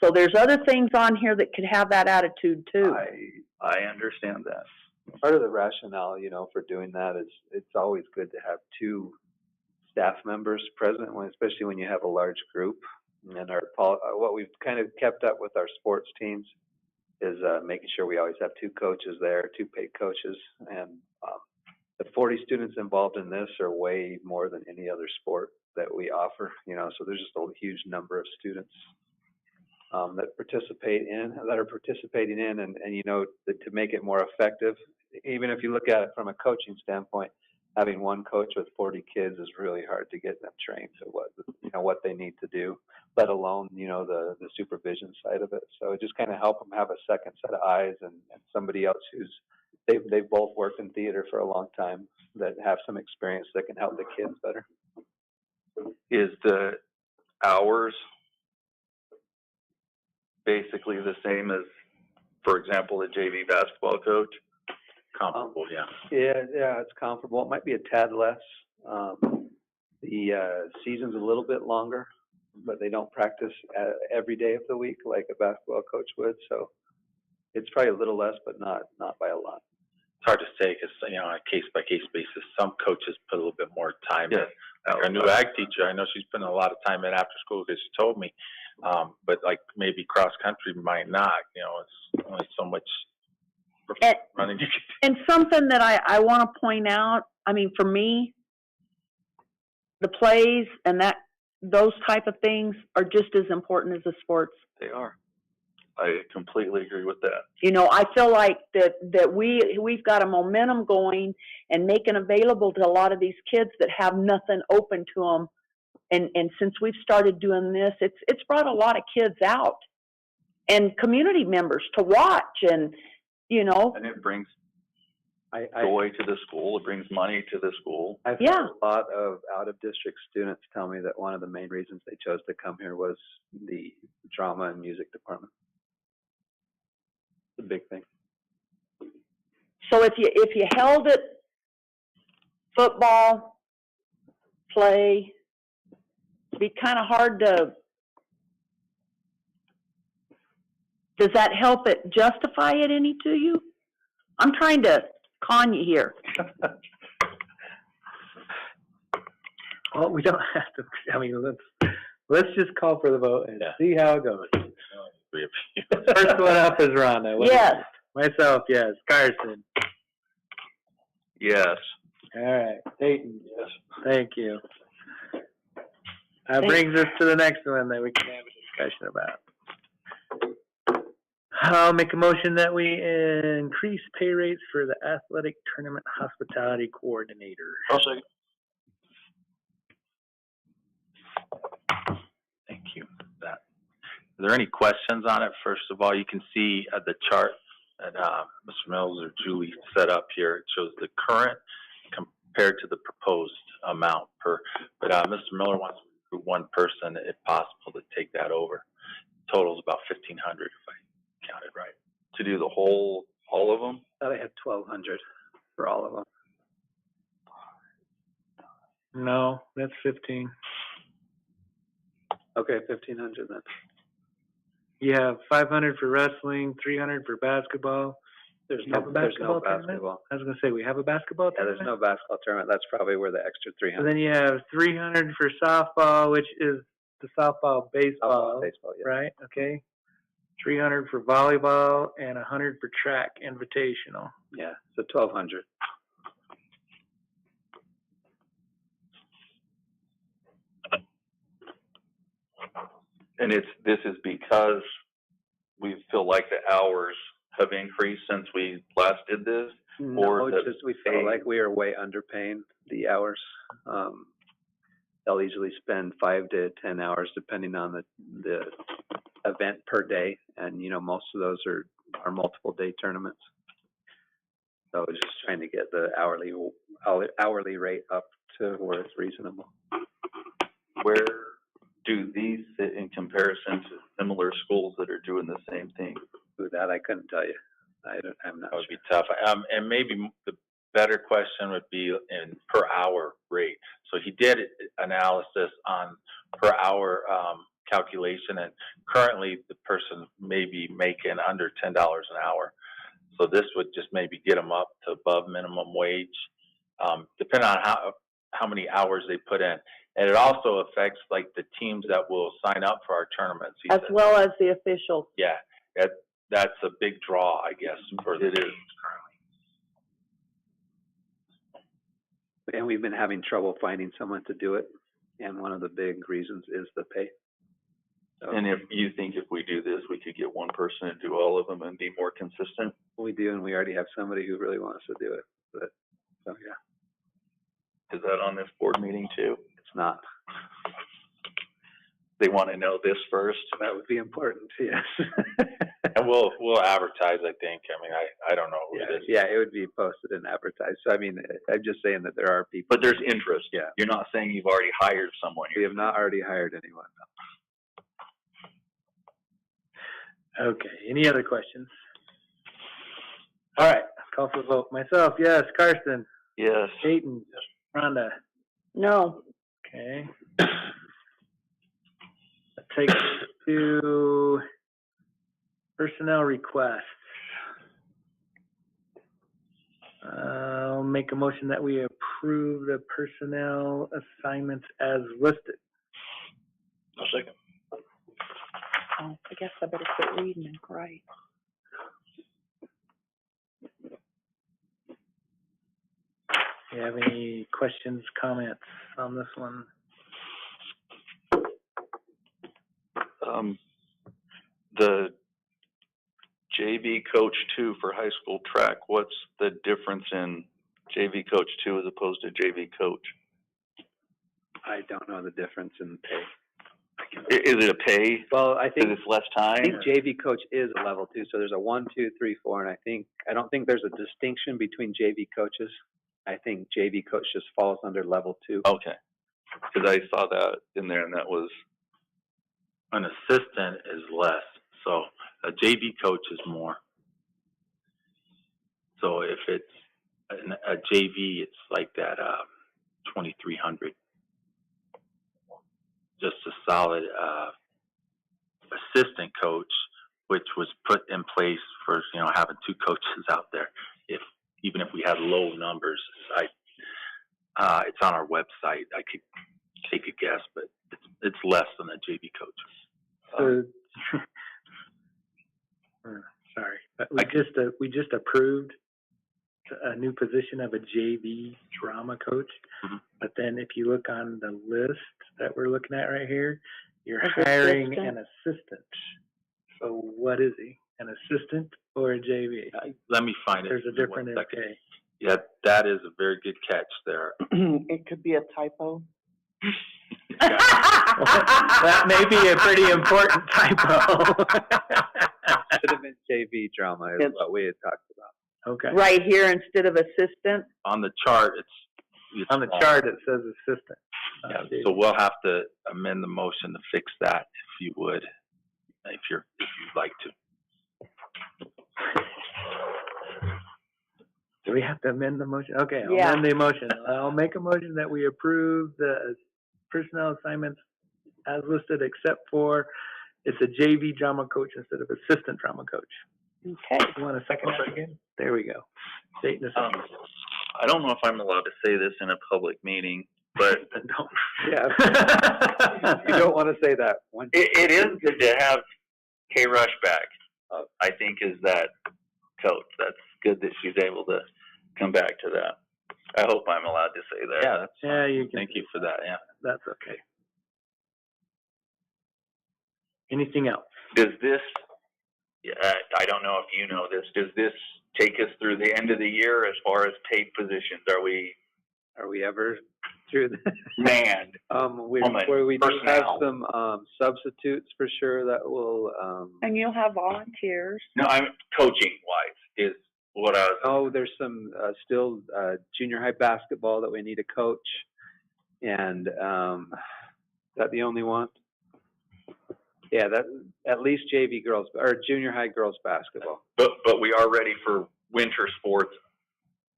So there's other things on here that could have that attitude too. I understand that. Part of the rationale, you know, for doing that is it's always good to have two staff members present, especially when you have a large group. And what we've kind of kept up with our sports teams is making sure we always have two coaches there, two paid coaches. And the 40 students involved in this are way more than any other sport that we offer, you know, so there's just a huge number of students that are participating in, and you know, to make it more effective, even if you look at it from a coaching standpoint, having one coach with 40 kids is really hard to get them trained to what they need to do, let alone, you know, the supervision side of it. So it just kind of help them have a second set of eyes and somebody else they've both worked in theater for a long time that have some experience that can help the kids better. Is the hours basically the same as, for example, the JV basketball coach? Comparable, yeah. Yeah, it's comparable. It might be a tad less. The season's a little bit longer, but they don't practice every day of the week like a basketball coach would. So it's probably a little less, but not by a lot. It's hard to say because, you know, on a case-by-case basis, some coaches put a little bit more time in. Yeah. Like our new ag teacher, I know she's putting a lot of time in after school because she told me But like maybe cross country might not, you know, it's only so much And, running you and something that I want to point out, I mean, for me, the plays and those type of things are just as important as the sports. They are. I completely agree with that. You know, I feel like that we've got a momentum going and making available to a lot of these kids that have nothing open to them. And since we've started doing this, it's brought a lot of kids out and community members to watch, and you know. And it brings I joy to the school. It brings money to the school. I've Yeah. had a lot of out-of-district students tell me that one of the main reasons they chose to come here was the drama and music department. It's a big thing. So if you held it, football, play, it'd be kind of hard to. Does that help it justify it any to you? I'm trying to con you here. Well, we don't have to, I mean, let's just call for the vote and see how it goes. three of you. First one up is Rhonda. What do you Yes. think? Myself, yes. Carson. Yes. All right. Dayton. Yes. Thank you. That brings us to the next one that we can have a discussion about. I'll make a motion that we increase pay rates for the athletic tournament hospitality coordinator. I'll second. Thank you for that. Are there any questions on it? First of all, you can see the chart that Mr. Mills or Julie set up here. It shows the current compared to the proposed amount per, but Mr. Miller wants to recruit one person, if possible, to take that over. Total's about 1,500 if I counted right. To do the all of them? I thought I had 1,200 for all of them. No, that's 15. Okay, 1,500 then. You have 500 for wrestling, 300 for basketball. There's You have no a basketball tournament? basketball. I was gonna say, we have a basketball Yeah, there's tournament? no basketball tournament. That's probably where the extra So 300. then you have 300 for softball, which is the softball, baseball, Baseball, yeah. right? Okay. 300 for volleyball and 100 for track invitational. Yeah, so 1,200. And this is because we feel like the hours have increased since we last did this? No, Or it's the just we pay. felt like we are way underpaying the hours. They'll easily spend 5 to 10 hours depending on the event per day, and you know most of those are multiple day tournaments. So just trying to get the hourly rate up to where it's reasonable. Where do these sit in comparison to similar schools that are doing the same thing? With that, I couldn't tell you. I'm not That would sure. be tough. And maybe the better question would be in per hour rate. So he did analysis on per hour calculation, and currently the person may be making under $10 an hour. So this would just maybe get them up to above minimum wage, depending on how many hours they put in. And it also affects like the teams that will sign up for our tournaments. He As said. well as the officials. Yeah, that's a big draw, I guess, for the It is. And we've been having trouble finding someone to do it, and one of the big reasons is the pay. So And if you think if we do this, we could get one person to do all of them and be more consistent? we do, and we already have somebody who really wants to do it. But so yeah, Is that on this board meeting too? it's not. They want to know this first? That would be important, yes. And we'll advertise, I think. I mean, I don't know who it is. Yeah, it would be posted and advertised. So I mean, I'm just saying that there are people. But there's interest. Yeah. You're not saying you've already hired someone. We have not already hired anyone. Okay, any other questions? All right, call for the vote. Myself, yes. Carson, Yes. Dayton, Rhonda, No. okay. That takes us to personnel requests. I'll make a motion that we approve the personnel assignments as listed. I'll second. Oh, I guess I better quit reading and write. Do you have any questions, comments on this one? The JV coach 2 for high school track, what's the difference in JV coach 2 as opposed to JV coach? I don't know the difference in pay. Is it a pay? Well, I think, Because it's less time? I think JV coach is a level 2, so there's a 1, 2, 3, 4, and I don't think there's a distinction between JV coaches. I think JV coach just falls under level 2. Okay. Because I saw that in there, and that was, An assistant is less, so a JV coach is more. So if it's a JV, it's like that 2,300. Just a solid assistant coach, which was put in place for having 2 coaches out there. Even if we had low numbers, it's on our website. I could take a guess, but it's less than a JV coach. So, sorry, but we just approved a new position of a JV drama coach. Mhm. But then if you look on the list that we're looking at right here, you're As hiring assistant? an assistant. So what is he? An assistant or a JV? Let me find it. There's a Give me difference 1 in second. pay. Yeah, that is a very good catch there. It could be a typo. That may be a pretty important typo. Should have been JV drama is It's- what we had talked about. Okay. Right here instead of assistant. On the chart, it's On the wrong. chart, it says assistant. Yeah, so we'll have to amend the motion to fix that, if you would, if you'd like to. Do we have to amend the motion? Okay, I'll Yeah. amend the motion. I'll make a motion that we approve the personnel assignments as listed, except for it's a JV drama coach instead of assistant drama coach. Okay. You want a second that again? There we go. Date and a second. I don't know if I'm allowed to say this in a public meeting, but Don't. Yeah. You don't want to say that one. it is good to have Kay Rush back. I think is that coach. That's good that she's able to come back to that. I hope I'm allowed to say that. Yeah, that's fine. Yeah, you can. Thank you for that, yeah. That's okay. Anything else? Does this, I don't know if you know this, does this take us through the end of the year as far as paid positions? Are we ever through the, manned? we From a do have personnel. some, substitutes for sure that will, And you'll have volunteers. No, I'm coaching wise is what I was. oh, there's some, still, junior high basketball that we need a coach. And, is that the only one? Yeah, that, at least JV girls, or junior high girls basketball. But we are ready for winter sports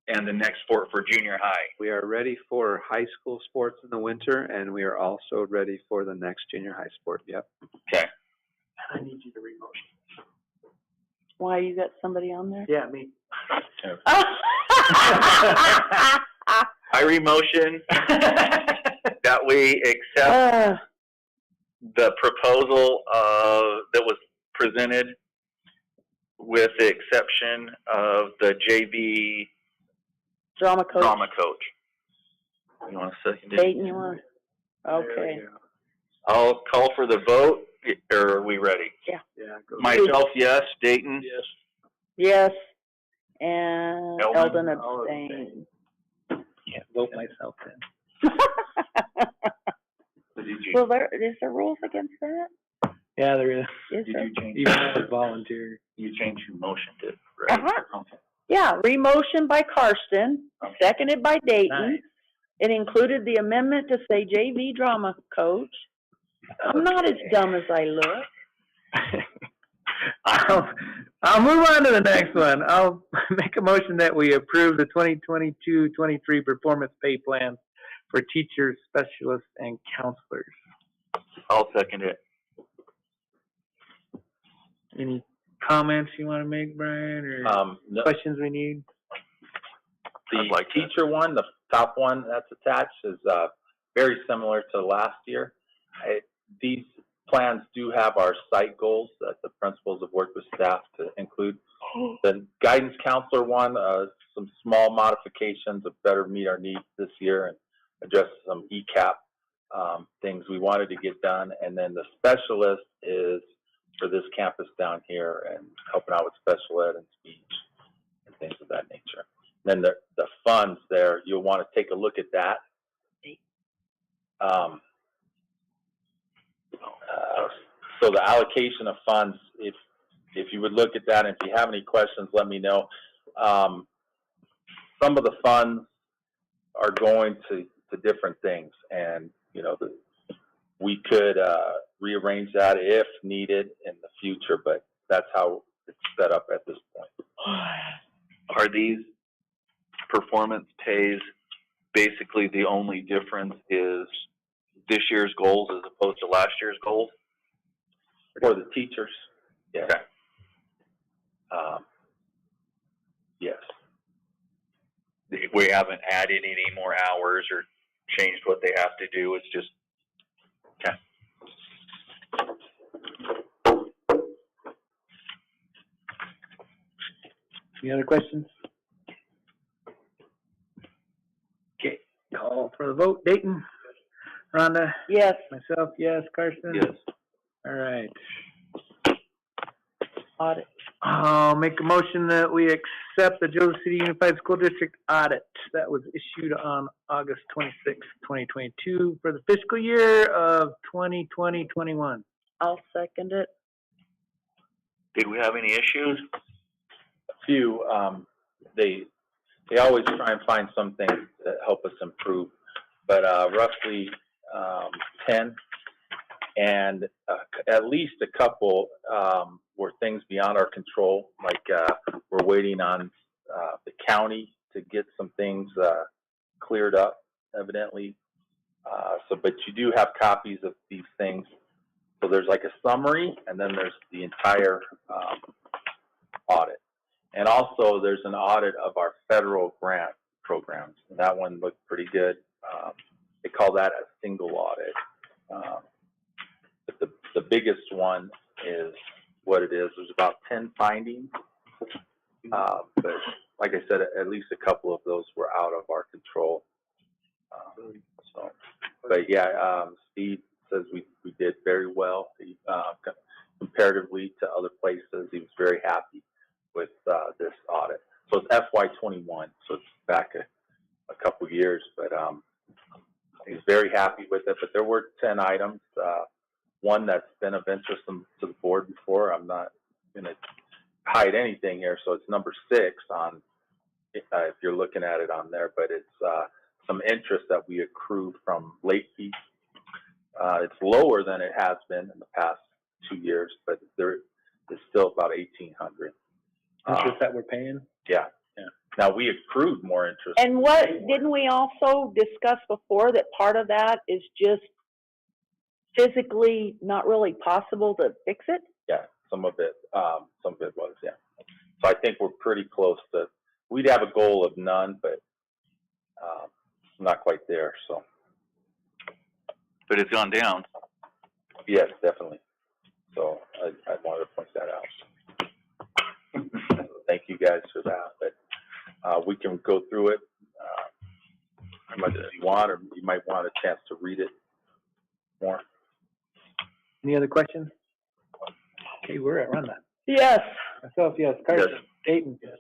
and the next sport for junior high. We are ready for high school sports in the winter, and we are also ready for the next junior high sport, yep. Okay. I need you to remotion. Why, you got somebody on there? Yeah, me. I remotion that we accept the proposal that was presented with the exception of the JV Drama coach. drama coach. You want a second? Dayton, you want? There we Okay. go. I'll call for the vote, or are we ready? Yeah, go. Myself, yes. Dayton? Yes. Yes. And Eldon? Eldon I'll abstained. Can't vote myself in. Did you, Well, is there rules against that? Yeah, there is. Is did there? you change? Even though it's volunteer. You changed your motion to, right? Uh-huh. Okay. Yeah, remotion by Karsten, Okay. seconded by Dayton. Nice. It included the amendment to say JV drama coach. I'm not as dumb as I look. I'll move on to the next one. I'll make a motion that we approve the 2022-23 performance pay plan for teachers, specialists, and counselors. I'll second it. Any comments you want to make, Brian, or No, questions we need? the I'd like that. teacher one, the top one that's attached is very similar to last year. These plans do have our site goals that the principals have worked with staff to include. The guidance counselor one, some small modifications to better meet our needs this year and address some ECAP things we wanted to get done. And then the specialist is for this campus down here and helping out with special ed and speech and things of that nature. Then the funds there, you'll want to take a look at that. So the allocation of funds, if you would look at that, and if you have any questions, let me know. Some of the funds are going to different things, and you know, we could rearrange that if needed in the future, but that's how it's set up at this point. Are these performance pays basically the only difference is this year's goals as opposed to last year's goals? For the teachers, yeah. Okay. Yes. We haven't added any more hours or changed what they have to do. It's just, okay. Any other questions? Okay, call for the vote. Dayton? Rhonda? Yes. Myself, yes. Carson? Yes. All right. Audit. I'll make a motion that we accept the Joseph City Unified School District audit that was issued on August 26, 2022 for the fiscal year of 2020-21. I'll second it. Did we have any issues? A few. They always try and find some things that help us improve, but roughly 10, and at least a couple were things beyond our control, like we're waiting on the county to get some things cleared up, evidently. But you do have copies of these things. So there's like a summary, and then there's the entire audit. And also there's an audit of our federal grant programs. And that one looked pretty good. They call that a single audit. But the biggest one is what it is. There's about 10 findings. But like I said, at least a couple of those were out of our control. But yeah, Steve says we did very well. He, comparatively to other places, he was very happy with this audit. So it's FY21, so it's back a couple years, but he's very happy with it. But there were 10 items. One that's been of interest to the board before. I'm not going to hide anything here, so it's number 6 on if you're looking at it on there. But it's some interest that we accrued from late fees. It's lower than it has been in the past 2 years, but there is still about $1,800. Interest that we're paying? Yeah. Now we accrued more interest. And what, didn't we also discuss before that part of that is just physically not really possible to fix it? Yeah, some of it was, yeah. So I think we're pretty close to, we'd have a goal of none, but not quite there, so. But it's gone down. Yes, definitely. So I wanted to point that out. Thank you guys for that, but we can go through it as much as you want, or you might want a chance to read it more. Any other questions? Okay, we're at Rhonda. Yes. Myself, yes. Carson? Yes. Dayton? Yes.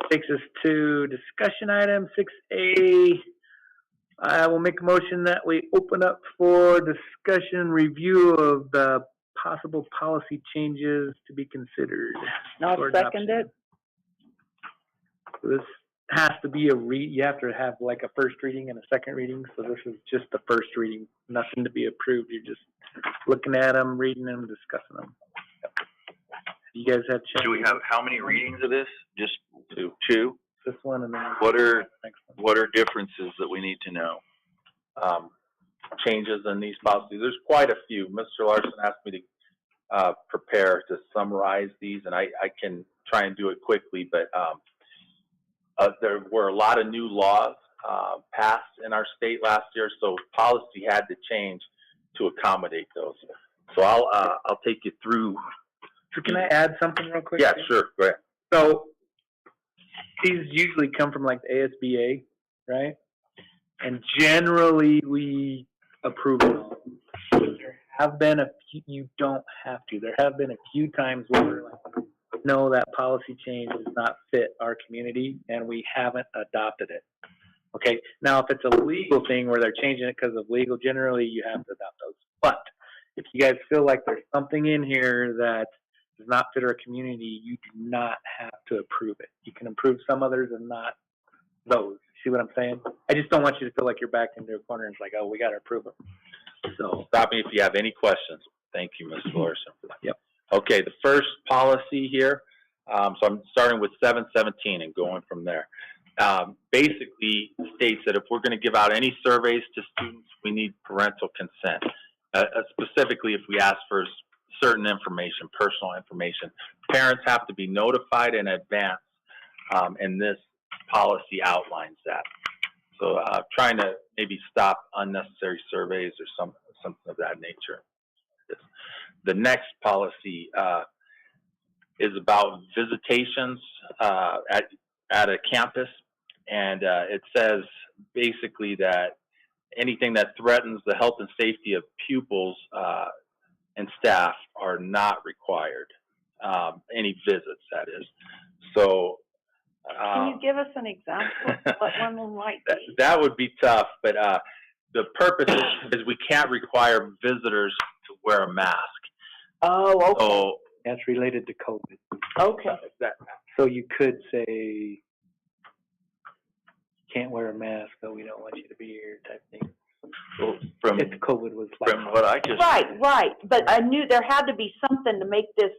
Takes us to discussion item 6A. I will make a motion that we open up for discussion review of the possible policy changes to be considered. I'll for second adoption. it. So this has to be you have to have like a first reading and a second reading. So this is just the first reading, nothing to be approved. You're just looking at them, reading them, discussing them. You guys have chance. Do we have how many readings of this? Just two? This one and then What are next one. what are differences that we need to know? Changes in these policies. There's quite a few. Mr. Larson asked me to prepare to summarize these, and I can try and do it quickly, but there were a lot of new laws passed in our state last year, so policy had to change. to accommodate those. So I'll take you through. So can I add something real quick? Yeah, sure, go ahead. So these usually come from like the ASBA, right? And generally we approve them. There have been a few, you don't have to. There have been a few times where we're like, no, that policy change does not fit our community, and we haven't adopted it. Okay, now if it's a legal thing where they're changing it because of legal, generally you have to adopt those. But if you guys feel like there's something in here that does not fit our community, you do not have to approve it. You can approve some others and not those. See what I'm saying? I just don't want you to feel like you're backed into a corner and it's like, oh, we got to approve them. So Stop me if you have any questions. Thank you, Mr. Larson. Yep. Okay, the first policy here, so I'm starting with 717 and going from there. Basically states that if we're going to give out any surveys to students, we need parental consent. Specifically, if we ask for certain information, personal information, parents have to be notified in advance, and this policy outlines that. So trying to maybe stop unnecessary surveys or something of that nature. The next policy is about visitations at a campus, and it says basically that anything that threatens the health and safety of pupils and staff are not required. Any visits, that is. So. Can you give us an example? What one might be? That would be tough, but the purpose is we can't require visitors to wear a mask. Oh, okay. So that's related to COVID. Okay. So you could say, can't wear a mask, but we don't want you to be here type thing. Well, from If COVID was like. what I just Right. But I knew there had to be something to make this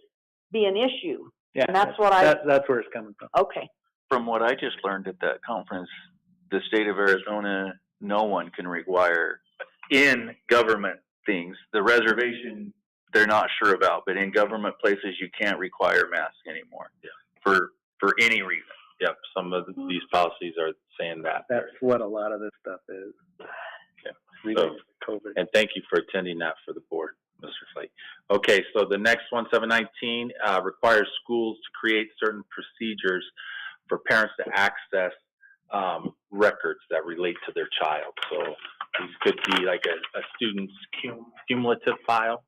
be an issue. Yeah, And that's where it's coming from. Okay. from what I just learned at that conference, the state of Arizona, no one can require in government things. The reservation, they're not sure about, but in government places, you can't require masks anymore. Yeah. For any reason. Yep, some of these policies are saying that. That's what a lot of this stuff is. Okay. Related to COVID. And thank you for attending that for the board, Mr. Flake. Okay, so the next one, 719, requires schools to create certain procedures for parents to access records that relate to their child. So these could be like a student's cumulative file,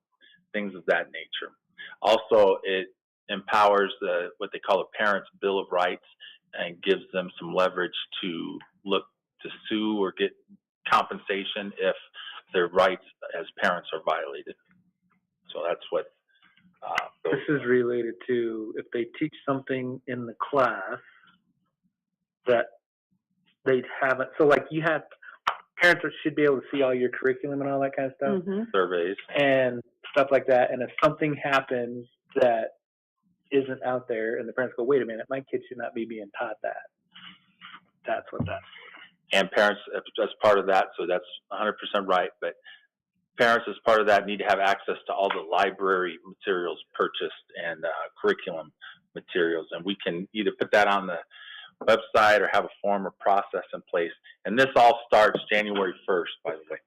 things of that nature. Also, it empowers what they call a parent's bill of rights and gives them some leverage to look to sue or get compensation if their rights as parents are violated. So that's what This is related to if they teach something in the class that they haven't. So like you have parents should be able to see all your curriculum and all that kind of stuff Mm-hmm. surveys. and stuff like that. And if something happens that isn't out there and the parents go, wait a minute, my kid should not be being taught that. That's what that's. And parents, as part of that, so that's 100% right, but parents as part of that need to have access to all the library materials purchased and curriculum materials. And we can either put that on the website or have a form or process in place. And this all starts January 1st, by the way.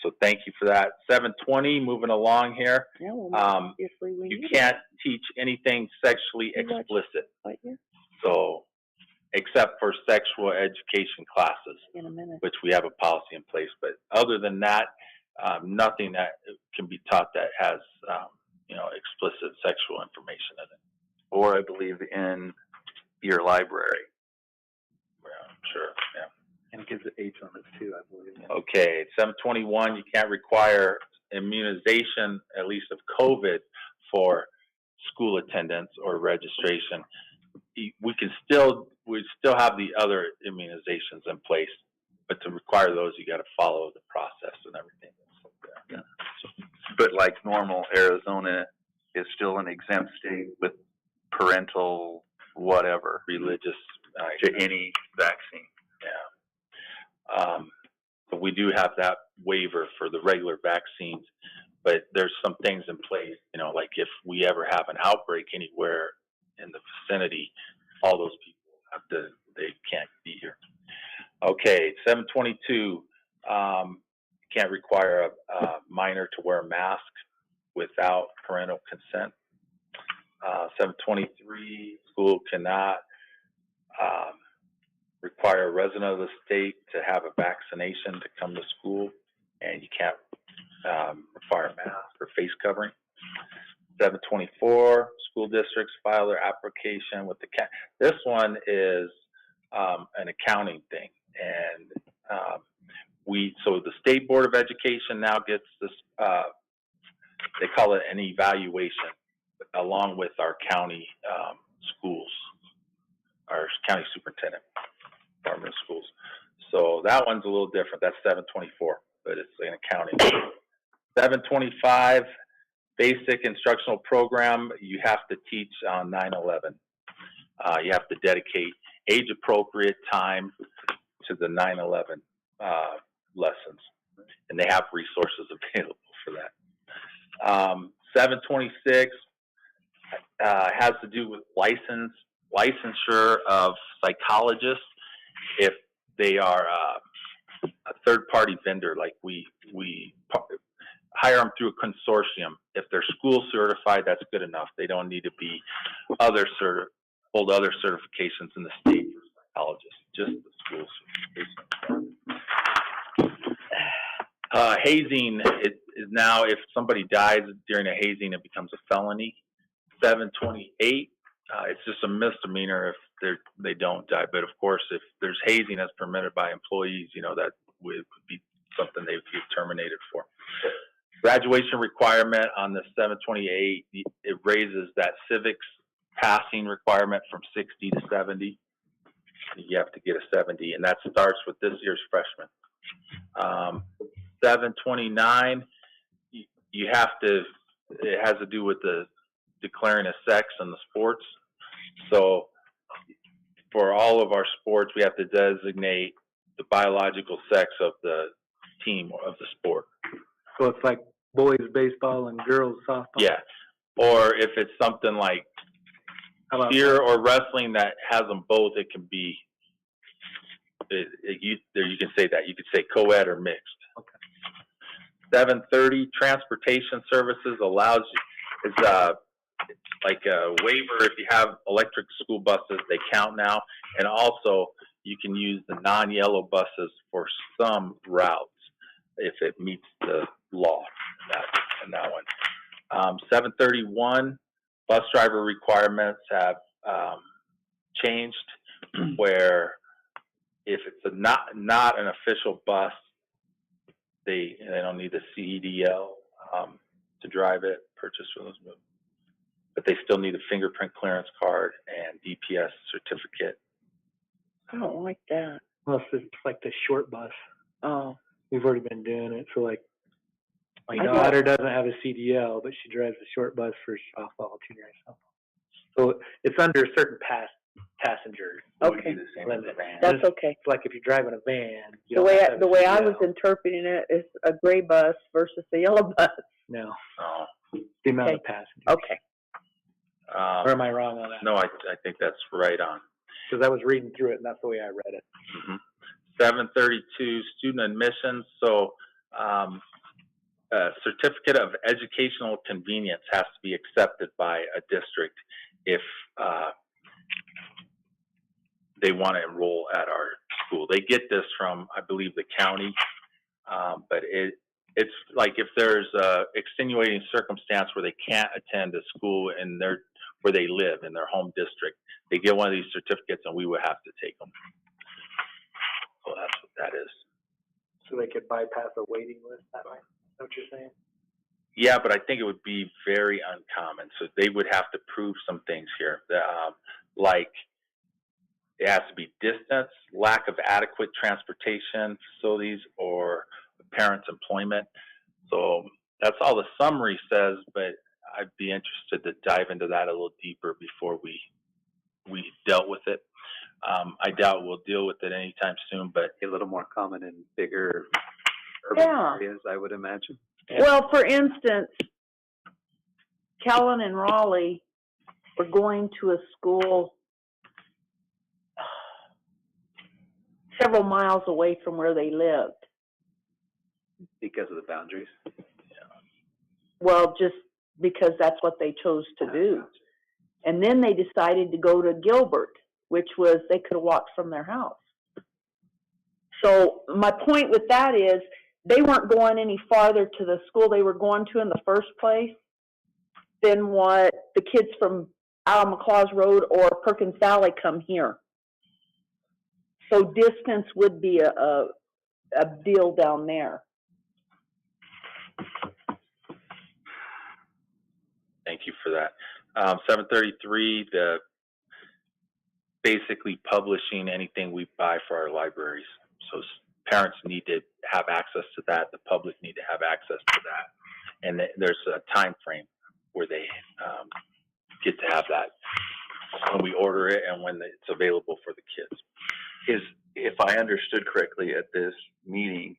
So thank you for that. 720, moving along here. Yeah, well, obviously we You need can't teach anything sexually explicit. it So, except for sexual education classes, in a minute. which we have a policy in place. But other than that, nothing that can be taught that has, explicit sexual information in it. Or I believe in your library. Yeah, sure, yeah. And it gives it H on it too, I believe. Okay, 721, you can't require immunization, at least of COVID, for school attendance or registration. We still have the other immunizations in place, but to require those, you got to follow the process and everything. Yeah. But like normal, Arizona is still an exempt state with parental whatever Religious to any vaccine. Yeah. So we do have that waiver for the regular vaccines, but there's some things in place, like if we ever have an outbreak anywhere in the vicinity, all those people they can't be here. Okay, 722, can't require a minor to wear a mask without parental consent. 723, school cannot require a resident of the state to have a vaccination to come to school, and you can't require a mask or face covering. 724, school districts file their application with the this one is an accounting thing, and so the State Board of Education now gets this, they call it an evaluation, along with our county schools, our county superintendent, Department of Schools. So that one's a little different. That's 724, but it's an accounting. 725, basic instructional program, you have to teach on 9/11. You have to dedicate age-appropriate time to the 9/11 lessons, and they have resources available for that. 726 has to do with licensure of psychologists if they are a third-party vendor, like we hire them through a consortium. If they're school certified, that's good enough. They don't need to be hold other certifications in the state for psychologists, just the school certification. Hazing is now, if somebody dies during a hazing, it becomes a felony. 728, it's just a misdemeanor if they don't die. But of course, if there's hazing that's permitted by employees, that would be something they would be terminated for. Graduation requirement on the 728, it raises that civics passing requirement from 60 to 70. You have to get a 70, and that starts with this year's freshmen. 729, you have to, it has to do with the declaring a sex in the sports. So for all of our sports, we have to designate the biological sex of the team or of the sport. So it's like boys baseball and girls softball? Yeah. Or if it's something like cheer or wrestling that has them both, it can be, you can say that. You could say co-ed or mixed. Okay. 730, transportation services allows you, it's like a waiver if you have electric school buses, they count now. And also, you can use the non-yellow buses for some routes if it meets the law in that one. 731, bus driver requirements have changed, where if it's not an official bus, they don't need the CEDL to drive it, purchase for those moves. But they still need a fingerprint clearance card and DPS certificate. I don't like that. Well, it's like the short bus. Oh, We've already been doing it. So like, my I daughter doesn't have a CDL, but she drives a short bus for softball, junior high softball. So it's under a certain passenger okay. limit. That's okay. It's like if you're driving a van. You The don't way have to have a I CDL. was interpreting it is a gray bus versus a yellow bus. No, Oh, the amount Okay. of passengers. Okay. Or am I wrong on that? No, I think that's right on. Because I was reading through it, and that's the way I read it. 732, student admissions. So, a certificate of educational convenience has to be accepted by a district if they want to enroll at our school. They get this from, I believe, the county, but it's like if there's a extenuating circumstance where they can't attend a school in where they live in their home district, they get one of these certificates, and we would have to take them. So that's what that is. So they could bypass a waiting list that way? Is that what you're saying? Yeah, but I think it would be very uncommon. So they would have to prove some things here, like it has to be distance, lack of adequate transportation facilities, or parents' employment. So that's all the summary says, but I'd be interested to dive into that a little deeper before we dealt with it. I doubt we'll deal with it anytime soon, but A little more common in bigger urban Yeah. areas, I would imagine. Well, for instance, Calvin and Raleigh were going to a school several miles away from where they lived. because of the boundaries. Well, just because that's what they chose to do. And then they decided to go to Gilbert, which was, they could have walked from their house. So my point with that is, they weren't going any farther to the school they were going to in the first place than what the kids from Al McClaws Road or Perkins Valley come here. So distance would be a deal down there. Thank you for that. 733, the basically publishing anything we buy for our libraries. So parents need to have access to that. The public need to have access to that. And there's a time frame where they get to have that when we order it and when it's available for the kids. If I understood correctly at this meeting,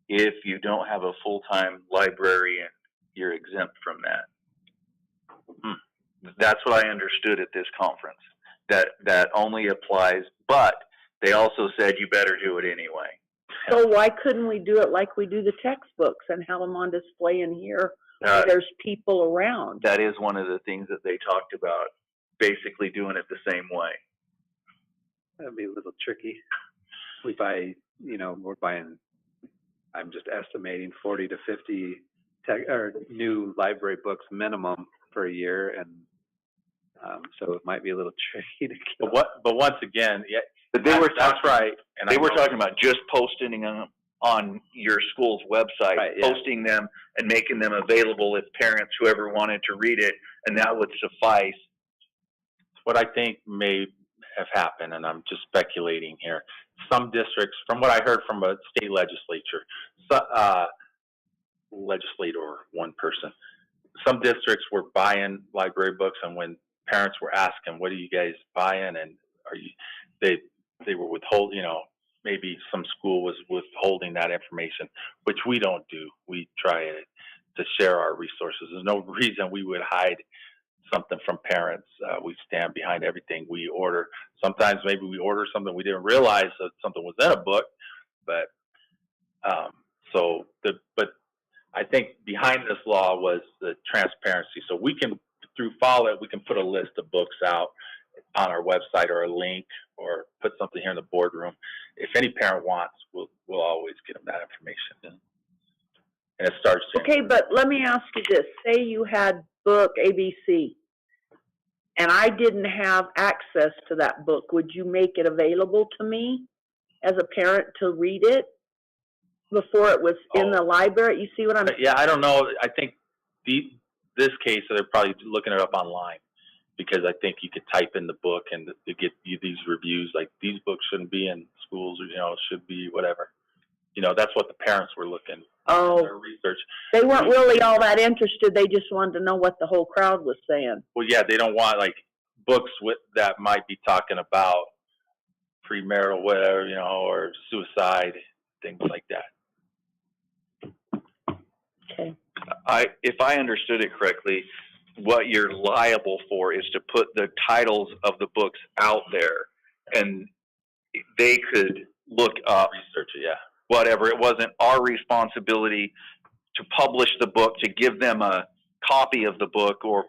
if you don't have a full-time librarian, you're exempt from that. That's what I understood at this conference. That only applies, but they also said you better do it anyway. So why couldn't we do it like we do the textbooks and have them on display in here where there's people around? That is one of the things that they talked about, basically doing it the same way. That'd be a little tricky. We buy, we're buying, I'm just estimating 40 to 50 new library books minimum per year, and so it might be a little tricky to get. But once again, yeah, but they were that's right. And they were talking about just posting them on your school's website, right, yeah. posting them and making them available if parents, whoever wanted to read it, and that would suffice. What I think may have happened, and I'm just speculating here, some districts, from what I heard from a state legislator, one person, some districts were buying library books, and when parents were asking, what are you guys buying, and are you, they were withholding, maybe some school was withholding that information, which we don't do. We try to share our resources. There's no reason we would hide something from parents. We stand behind everything we order. Sometimes maybe we order something we didn't realize that something was in a book, but but I think behind this law was the transparency. So we can, through Follett, we can put a list of books out on our website or a link or put something here in the boardroom. If any parent wants, we'll always get them that information. And it starts. Okay, but let me ask you this. Say you had book ABC and I didn't have access to that book. Would you make it available to me as a parent to read it before it was in the library? You see what I'm saying? Yeah, I don't know. I think this case, they're probably looking it up online, because I think you could type in the book and to get you these reviews, like these books shouldn't be in schools, or, should be whatever. That's what the parents were looking at their research. They weren't really all that interested. They just wanted to know what the whole crowd was saying. Well, yeah, they don't want like books that might be talking about premarital, whatever, or suicide, things like that. Okay. If I understood it correctly, what you're liable for is to put the titles of the books out there, and they could look up, research it, yeah. Whatever. It wasn't our responsibility to publish the book, to give them a copy of the book or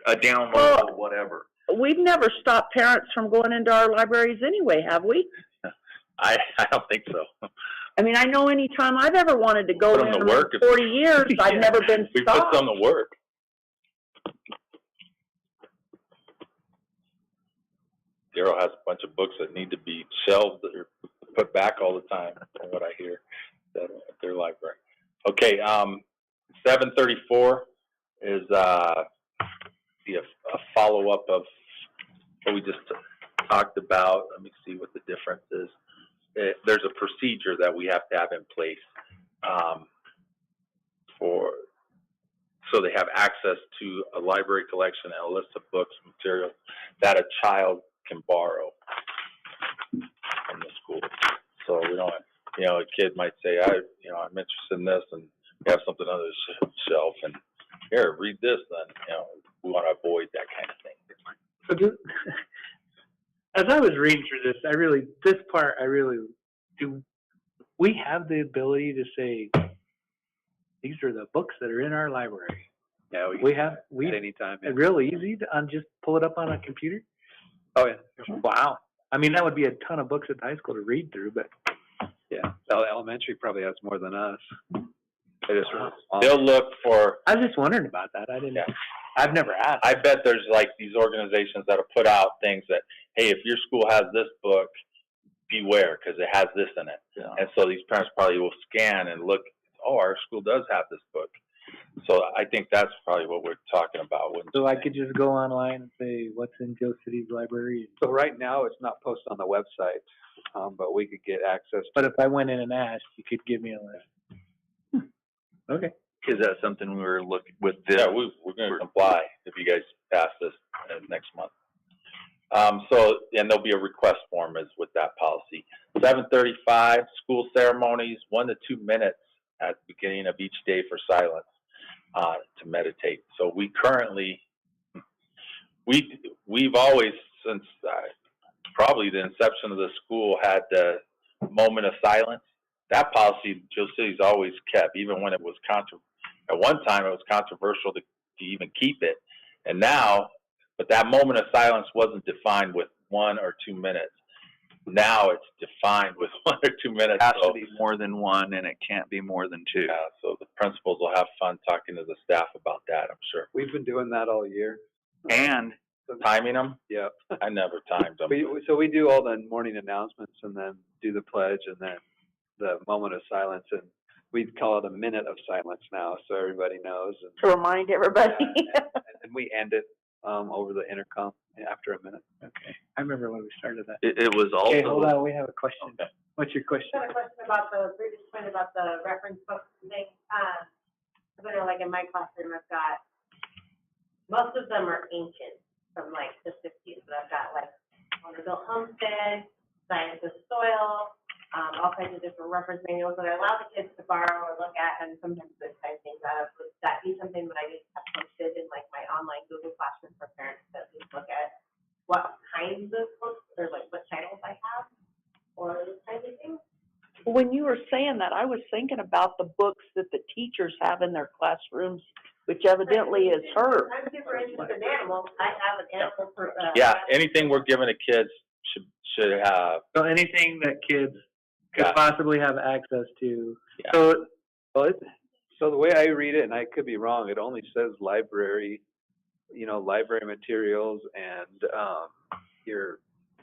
a download or whatever. We've never stopped parents from going into our libraries anyway, have we? I don't think so. I mean, I know any time I've ever wanted to go Put in them to work. 40 years, Yeah. I've never been We stopped. put them to work. Daryl has a bunch of books that need to be shelved or put back all the time, from what I hear, at their library. Okay, 734 is a follow-up of what we just talked about. Let me see what the difference is. There's a procedure that we have to have in place so they have access to a library collection and a list of books, materials that a child can borrow from the school. So we don't, a kid might say, I'm interested in this, and we have something on the shelf, and here, read this. Then, we want to avoid that kind of thing. So as I was reading through this, this part I really do we have the ability to say, these are the books that are in our library. Yeah, At any time. Yeah. real easy to just pull it up on a computer. Oh, yeah. Wow. I mean, that would be a ton of books at the high school to read through, but Yeah. Elementary probably has more than us. They just really small. They'll look for, I was just wondering about that. Yeah. I've never asked. I bet there's like these organizations that'll put out things that, hey, if your school has this book, beware, because it has this in it. Yeah. And so these parents probably will scan and look, oh, our school does have this book. So I think that's probably what we're talking about. So I could just go online and say, what's in Joe City's library? So right now, it's not posted on the website, but we could get access. But if I went in and asked, you could give me a list. Okay. Is that something we were looking with this? Yeah, we're going to comply if you guys pass this next month. So, and there'll be a request form as with that policy. 7:35, school ceremonies, 1 to 2 minutes at the beginning of each day for silence to meditate. So we currently, we've always, since probably the inception of the school, had the moment of silence. That policy Joe City's always kept, even when it was at one time it was controversial to even keep it. And now, but that moment of silence wasn't defined with 1 or 2 minutes. Now it's defined with 1 or 2 minutes. It has to be more than 1, and it can't be more than 2. Yeah, so the principals will have fun talking to the staff about that, I'm sure. We've been doing that all year. And Timing them? Yeah. I never timed them. So we do all the morning announcements and then do the pledge and then the moment of silence, and we call it a minute of silence now, so everybody knows. And, To remind everybody. and we end it over the intercom after a minute. Okay. I remember when we started that. it was also. Okay, hold on. We have a question. Okay. What's your question? I have a question about the previous point about the reference books and things. Because I know, like in my classroom, I've got, most of them are ancient from like the 50s, but I've got like On-the-Built Homestead, Science of Soil, all kinds of different reference manuals that I allow the kids to borrow or look at, and sometimes they type things out. Would that be something that I need to have posted in like my online Google Classroom for parents to at least look at what kinds of books or like what titles I have or those kinds of things? When you were saying that, I was thinking about the books that the teachers have in their classrooms, which evidently is her. I'm super interested in animals. I have an animal for, Yeah, anything we're giving to kids should have. So anything that kids could Yeah. possibly have access to. Yeah. So So the way I read it, and I could be wrong, it only says library, library materials and your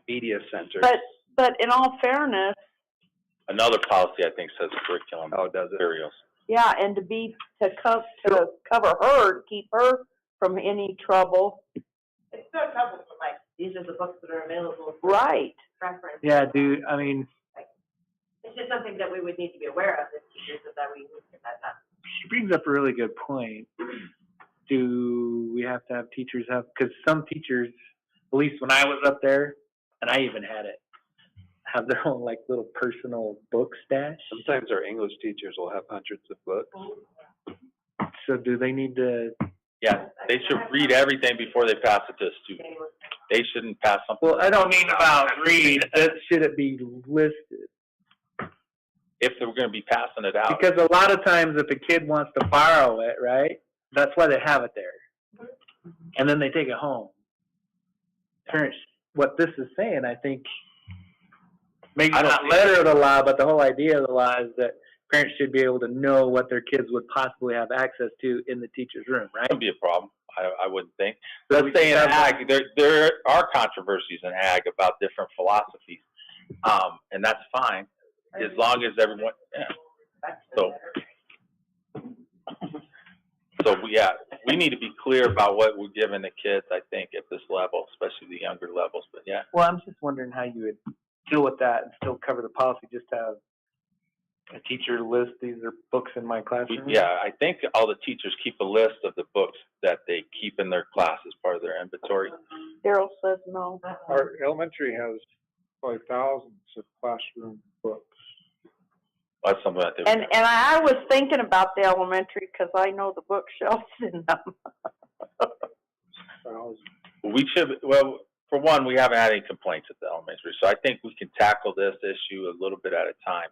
media center. But in all fairness, Another policy I think says curriculum Oh, does it? materials. yeah, and to cover her, to keep her from any trouble, it's no trouble, but like, these are the books that are available for right? reference. yeah, dude, I mean, It's just something that we would need to be aware of as teachers, that we need to get that done. she brings up a really good point. Do we have to have teachers have, because some teachers, at least when I was up there, and I even had it, have their own like little personal book stash. Sometimes our English teachers will have hundreds of books. So do they need to, Yeah, they should read everything before they pass it to a student. They shouldn't pass something. well, I don't mean about read, should it be listed? If they were going to be passing it out. Because a lot of times if a kid wants to borrow it, right, that's why they have it there. And then they take it home. Parents, what this is saying, I think, maybe I don't not think- letter of the law, but the whole idea of the law is that parents should be able to know what their kids would possibly have access to in the teacher's room, right? Wouldn't be a problem, I wouldn't think. So Let's we say in should have- ag, there are controversies in ag about different philosophies. And that's fine, as long as everyone, yeah. So we need to be clear about what we're giving the kids, I think, at this level, especially the younger levels, but yeah. Well, I'm just wondering how you would deal with that and still cover the policy, just have a teacher list, these are books in my classroom? Yeah, I think all the teachers keep a list of the books that they keep in their class as part of their inventory. Daryl says no. Our elementary has probably thousands of classroom books. That's something that they. And I was thinking about the elementary, because I know the bookshelves in them. Thousands. Well, for one, we haven't had any complaints at the elementary, so I think we can tackle this issue a little bit at a time.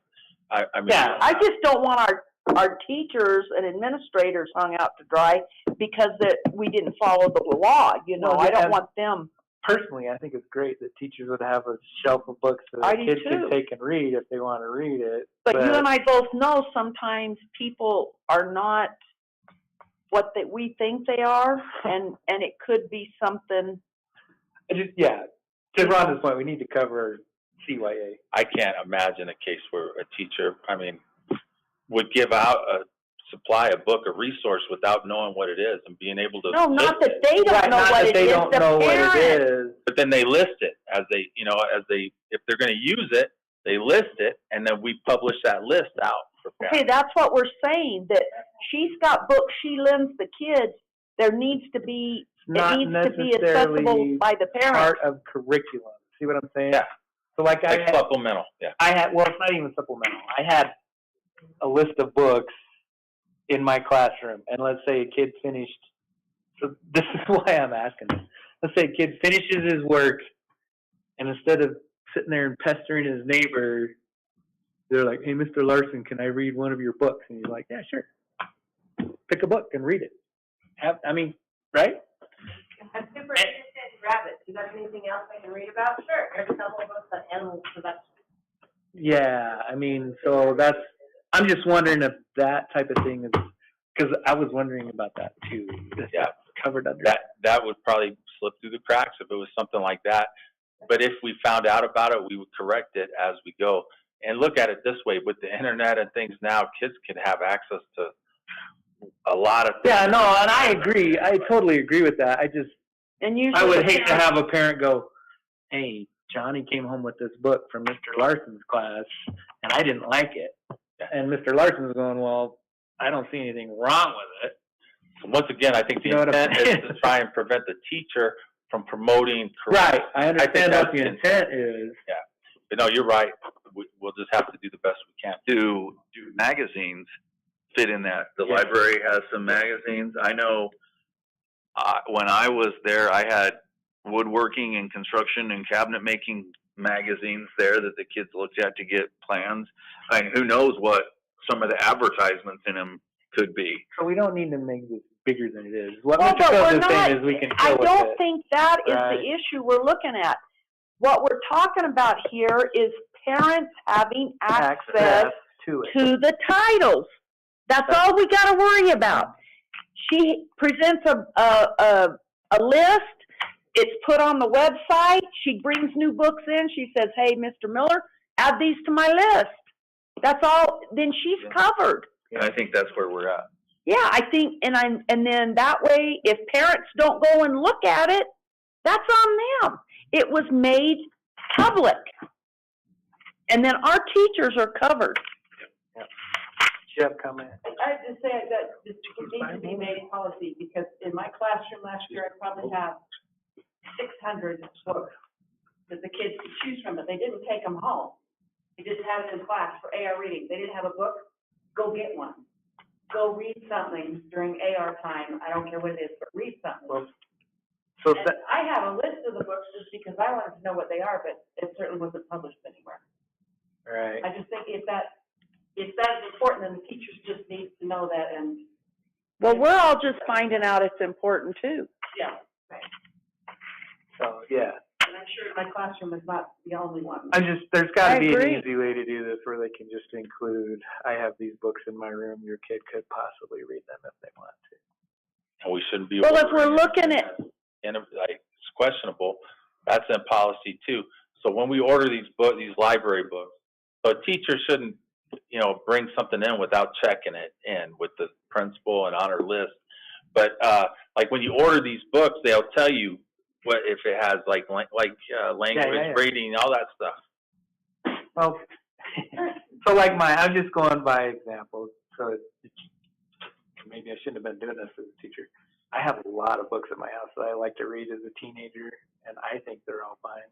I mean. Yeah, I just don't want our teachers and administrators hung out to dry because we didn't follow the law, you know, Well, I don't and- want them. Personally, I think it's great that teachers would have a shelf of books that I do kids too. can take and read if they want to read it. But you and I both know sometimes people are not what we think they are, and it could be something. Yeah, to Rhonda's point, we need to cover CYA. I can't imagine a case where a teacher, would give out a supply, a book, a resource without knowing what it is and being able to. No, not list that it. they don't Right, know not what that it they is, don't the know what parent. it is. But then they list it as if they're gonna use it, they list it, and then we publish that list out for parents. Okay, that's what we're saying, that she's got books she lends the kids, there needs to be, Not it needs to be necessarily accessible by the parent. part of curriculum. See what I'm saying? Yeah. So like Like supplemental, yeah. well, it's not even supplemental. I had a list of books in my classroom, and let's say a kid finished, so this is why I'm asking this. Let's say a kid finishes his work, and instead of sitting there and pestering his neighbor, they're like, hey, Mr. Larson, can I read one of your books? And he's like, yeah, sure. Pick a book and read it. Right? I'm super interested in rabbits. You got anything else I can read about? Sure. There's a couple of books on animal production. Yeah, so I'm just wondering if that type of thing is, because I was wondering about that too. Yeah. Covered under That would probably slip through the cracks if it was something like that. But if we found out about it, we would correct it as we go. And look at it this way, with the internet and things now, kids can have access to a lot of things. Yeah, no, and I agree. I totally agree with that. And usually I would the hate to parent- have a parent go, hey, Johnny came home with this book from Mr. Larson's class, and I didn't like it. And Mr. Larson's going, well, I don't see anything wrong with it. Once again, I think the You know what I'm intent is saying? to try and prevent the teacher from promoting. Right, I understand what the that's- intent is. Yeah, but no, you're right. We'll just have to do the best we can. Do magazines fit in that? The library has some magazines. I know, when I was there, I had woodworking and construction and cabinet making magazines there that the kids looked at to get plans. Who knows what some of the advertisements in them could be. So we don't need to make this bigger than it is. What Well, Mr. but Phillips we're is saying not, is we can I kill with don't it. think that is Right. the issue we're looking at. What we're talking about here is parents having access to it. to the titles. That's all we gotta worry about. She presents a list, it's put on the website, she brings new books in, she says, hey, Mr. Miller, add these to my list. That's all, then she's covered. And I think that's where we're at. Yeah, I think, and then that way, if parents don't go and look at it, that's on them. It was made public. And then our teachers are covered. Jeff, comment. I have to say that this needs to be made policy, because in my classroom last year, I probably have 600 books that the kids could choose from, but they didn't take them home. They just had it in class for AR reading. They didn't have a book, go get one. Go read something during AR time. I don't care what it is, but read something. Well, so And I have a list of the books just because I wanted to know what they are, but it certainly wasn't published anywhere. right. I just think if that is important, then the teachers just need to know that, and, Well, we're all just finding out it's important too. yeah. So, yeah. And I'm sure my classroom is not the only one. There's gotta I be agree. an easy way to do this where they can just include, I have these books in my room, your kid could possibly read them if they want to. And we shouldn't be. Well, if we're ordering looking it. at, And it's questionable, that's in policy too. So when we order these library books, so a teacher shouldn't, bring something in without checking it in with the principal and on her list. But, like when you order these books, they'll tell you what, if it has language, yeah. reading, all that stuff. Well, so like I'm just going by examples, so maybe I shouldn't have been doing this as a teacher. I have a lot of books at my house that I like to read as a teenager, and I think they're all fine.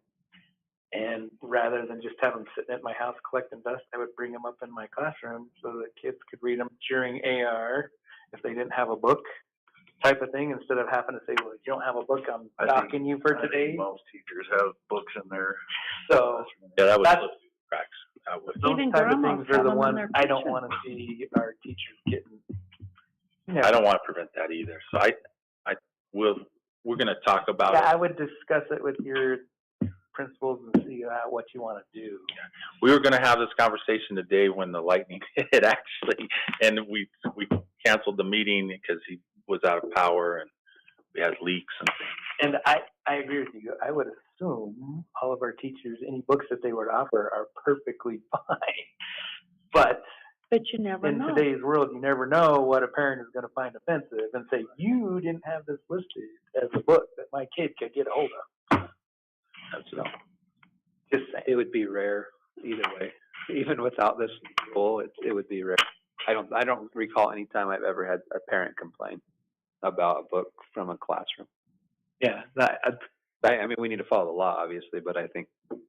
And rather than just have them sitting at my house collecting dust, I would bring them up in my classroom so that kids could read them during AR if they didn't have a book type of thing, instead of having to say, well, if you don't have a book, I'm docking you for today. Most teachers have books in their. So Yeah, that would That's- slip through the cracks. That would. those Even type of grandmas things are have the them in ones their I don't kitchen. wanna see our teachers getting. I don't want to prevent that either. So we're going to talk about Yeah, I it. would discuss it with your principals and see what you wanna do. We were going to have this conversation today when the lightning hit, actually, and we canceled the meeting because he was out of power and we had leaks and things. And I agree with you. I would assume all of our teachers, any books that they would offer are perfectly fine. But But you never in know. today's world, you never know what a parent is gonna find offensive and say, you didn't have this listed as a book that my kid could get a hold of. So, just saying. It would be rare either way. Even without this rule, it would be rare. I don't recall any time I've ever had a parent complain about a book from a classroom. Yeah, I mean, we need to follow the law, obviously, but I think it's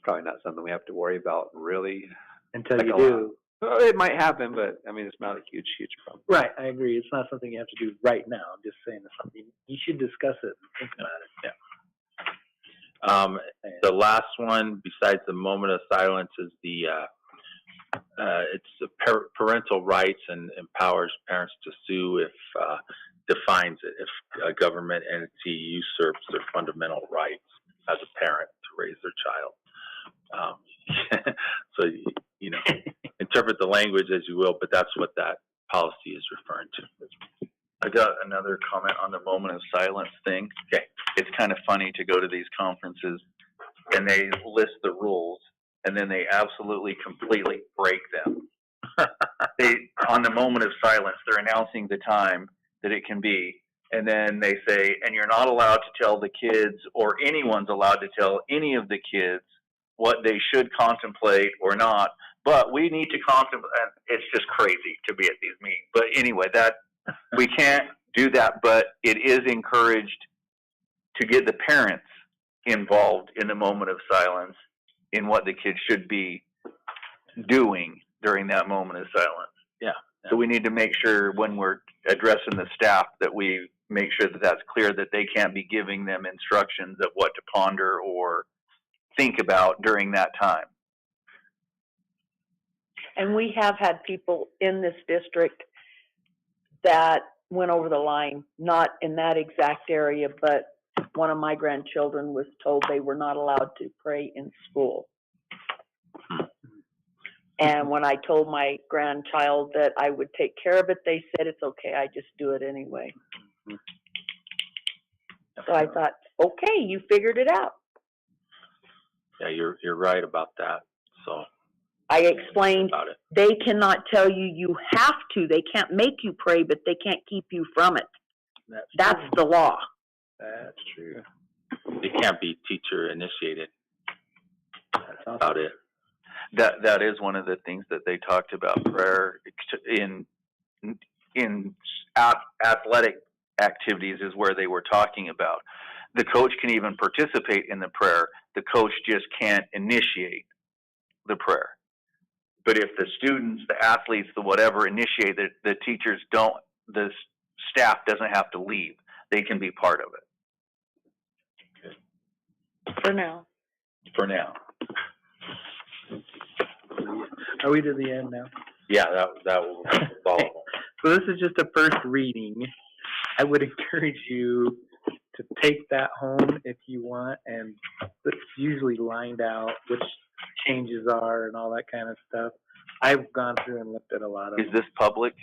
probably not something we have to worry about really. until Like you a do. Well, it might happen, but I mean, it's not a huge problem. Right, I agree. It's not something you have to do right now. I'm just saying it's something, you should discuss it and think about it. Yeah. The last one, besides the moment of silence, is it's the parental rights and empowers parents to sue if, defines it, if a government entity usurps their fundamental rights as a parent to raise their child. So, interpret the language as you will, but that's what that policy is referring to. I got another comment on the moment of silence thing. Okay. It's kind of funny to go to these conferences and they list the rules and then they absolutely completely break them. On the moment of silence, they're announcing the time that it can be, and then they say, and you're not allowed to tell the kids, or anyone's allowed to tell any of the kids what they should contemplate or not, but we need to contemplate, and it's just crazy to be at these meetings. But anyway, we can't do that, but it is encouraged to get the parents involved in the moment of silence in what the kids should be doing during that moment of silence. Yeah. So we need to make sure when we're addressing the staff that we make sure that that's clear, that they can't be giving them instructions of what to ponder or think about during that time. And we have had people in this district that went over the line, not in that exact area, but one of my grandchildren was told they were not allowed to pray in school. And when I told my grandchild that I would take care of it, they said, it's okay, I just do it anyway. So I thought, okay, you figured it out. Yeah, you're right about that. So I explained, about it. they cannot tell you you have to. They can't make you pray, but they can't keep you from it. That's the law. That's true. It can't be teacher initiated. That's About it. That is one of the things that they talked about, prayer in athletic activities is where they were talking about. The coach can even participate in the prayer. The coach just can't initiate the prayer. But if the students, the athletes, the whatever initiate it, the teachers don't, the staff doesn't have to leave. They can be part of it. For now. For now. Are we to the end now? Yeah, that will follow. So this is just a first reading. I would encourage you to take that home if you want, and it's usually lined out which changes are and all that kind of stuff. I've gone through and looked at a lot of Is this public?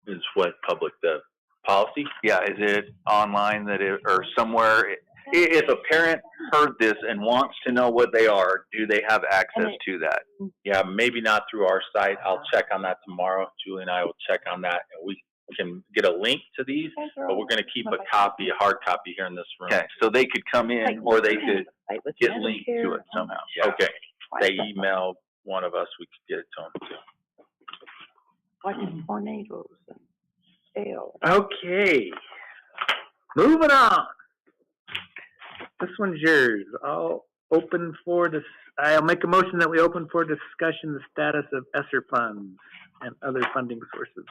Is what public, the policy? Yeah, is it online or somewhere? If a parent heard this and wants to know what they are, do they have access to that? Yeah, maybe not through our site. I'll check on that tomorrow. Julie and I will check on that, and we can get a link to these, but we're going to keep a hard copy here in this room. Okay, so they could come in or they could get linked to it somehow. Yeah. Okay. They email one of us, we could get it to them too. Watching tornadoes and hail. Okay. Moving on. This one's yours. I'll make a motion that we open for discussion the status of ESSER funds and other funding sources.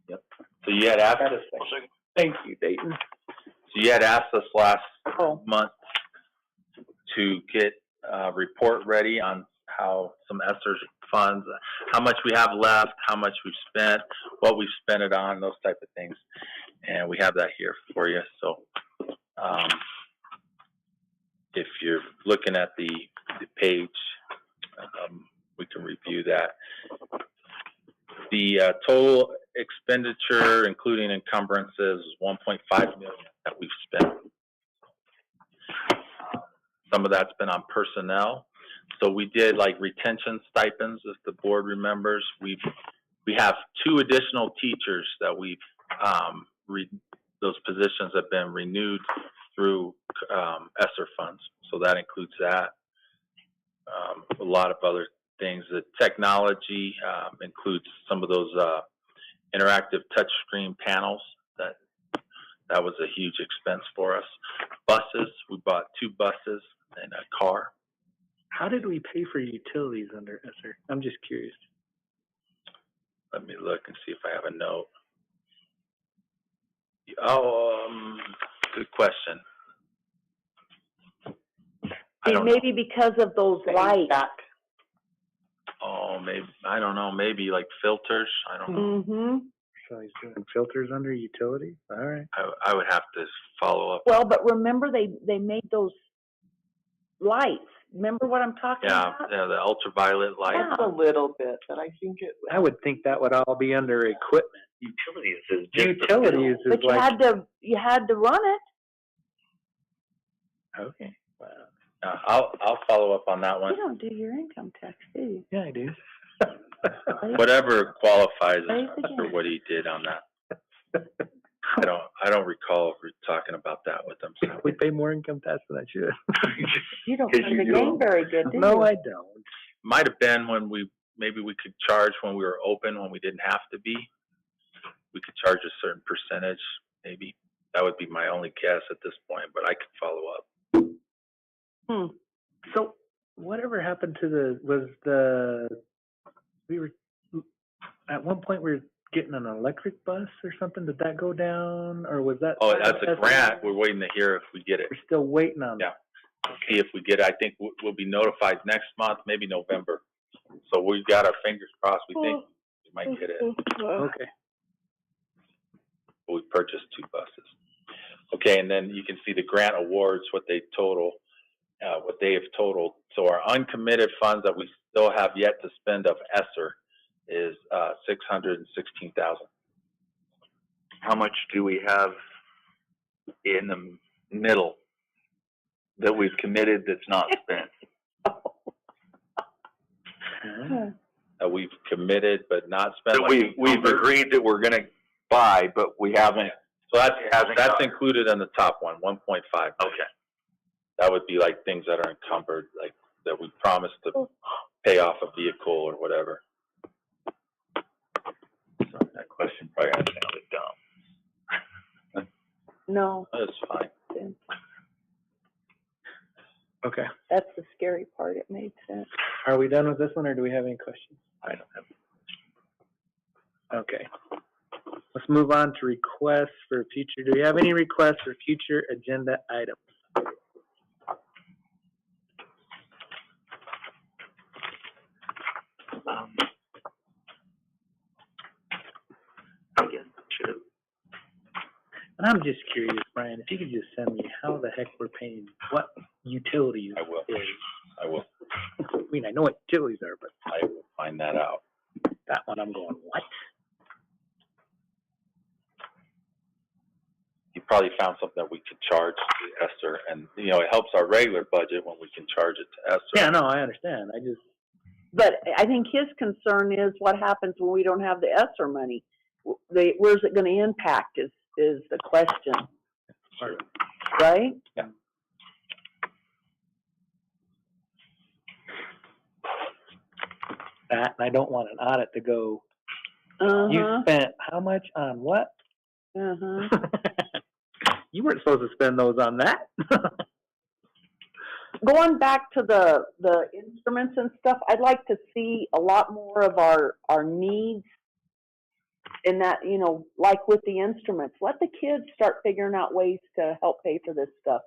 Yep. So you had asked us. Thank you, Dayton. So you had asked us last month to get a report ready on how some ESSER funds, how much we have left, how much we've spent, what we've spent it on, those type of things. And we have that here for you. So if you're looking at the page, we can review that. The total expenditure, including encumbrances, is $1.5 million that we've spent. Some of that's been on personnel. So we did like retention stipends, if the board remembers. We have 2 additional teachers that we've those positions have been renewed through ESSER funds. So that includes that. A lot of other things. The technology includes some of those interactive touchscreen panels. That was a huge expense for us. Buses, we bought 2 buses and a car. How did we pay for utilities under ESSER? I'm just curious. Let me look and see if I have a note. Oh, good question. I don't know. Maybe because of those lights. Oh, maybe, I don't know, maybe like filters, I don't know. Mm-hmm. So he's doing filters under utilities? All right. I would have to follow up. Well, but remember they made those lights. Remember what I'm talking Yeah, about? yeah, the ultraviolet light. Yeah. A little bit, but I think it. I would think that would all be under equipment. Utilities is just Utilities is But you like, had to run it. okay, wow. I'll follow up on that one. You don't do your income tax, do you? Yeah, I do. Whatever qualifies Raise the for game. what he did on that. I don't recall talking about that with him. So. We pay more income tax than I should. You don't play the game very good, do you? No, I don't. Might have been when maybe we could charge when we were open, when we didn't have to be. We could charge a certain percentage, maybe. That would be my only guess at this point, but I could follow up. So whatever happened to we were, at one point we were getting an electric bus or something. Did that go down, or was that? Oh, that's a grant. We're waiting to hear if we get it. We're still waiting on Yeah. that. See if we get it. I think we'll be notified next month, maybe November. So we've got our fingers crossed. We think we might get it. Okay. We purchased 2 buses. Okay, and then you can see the grant awards, what they total, what they have totaled. So our uncommitted funds that we still have yet to spend of ESSER is $616,000. how much do we have in the middle that we've committed that's not spent? We've committed but not spent. That like we've agreed that we're gonna buy, but we haven't. So that's gotten. included in the top one, 1.5. Okay. That would be like things that are encumbered, like that we promised to pay off a vehicle or whatever. So that question probably sounded dumb. No, That's fine. Okay. that's the scary part. It made sense. Are we done with this one, or do we have any questions? I don't have. Okay. Let's move on to requests for future. Do we have any requests for future agenda items? I guess should have. And I'm just curious, Brian, if you could just send me how the heck we're paying, what utilities I will. is. I will. I mean, I know what utilities are, but I will find that out. that one I'm going, what? You probably found something that we could charge to ESSER, and it helps our regular budget when we can charge it to ESSER. Yeah, no, I understand. I just, But I think his concern is what happens when we don't have the ESSER money. Where's it going to impact is the question, right? Yeah. that, and I don't want an audit to go, you spent how much on what? You weren't supposed to spend those on that. Going back to the instruments and stuff, I'd like to see a lot more of our needs in that, like with the instruments. Let the kids start figuring out ways to help pay for this stuff.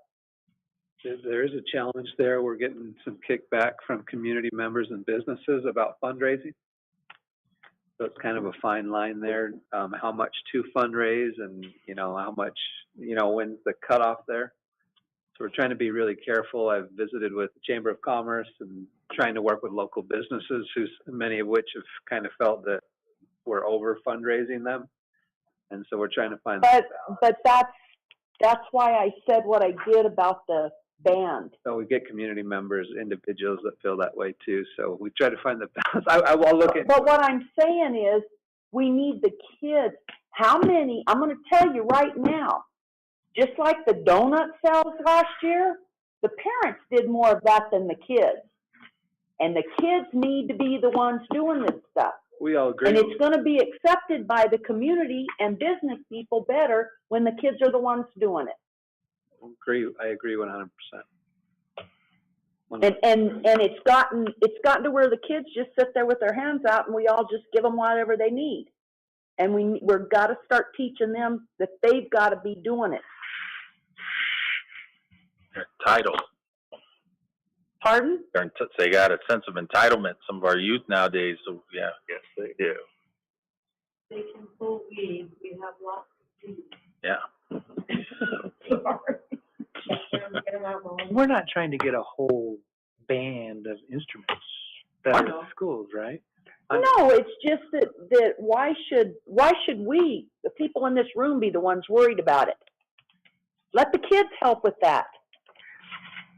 There is a challenge there. We're getting some kickback from community members and businesses about fundraising. So it's kind of a fine line there, how much to fundraise and, how much, when's the cutoff there. So we're trying to be really careful. I've visited with the Chamber of Commerce and trying to work with local businesses, many of which have kind of felt that we're over fundraising them. And so we're trying to find that balance. But that's why I said what I did about the band. So we get community members, individuals that feel that way too. So we try to find the balance. I'll look at. But what I'm saying is, we need the kids. How many? I'm going to tell you right now. Just like the donut sales last year, the parents did more of that than the kids, and the kids need to be the ones doing this stuff. We all agree. And it's going to be accepted by the community and business people better when the kids are the ones doing it. I agree 100%. And it's gotten to where the kids just sit there with their hands out, and we all just give them whatever they need. And we've got to start teaching them that they've got to be doing it. They're entitled. Pardon? They got a sense of entitlement. Some of our youth nowadays, so yeah. Yes, they do. They can pull weeds, we have lots of weeds. Yeah. We're not trying to get a whole band of instruments that are schools, right? No, it's just that why should we, the people in this room, be the ones worried about it? Let the kids help with that.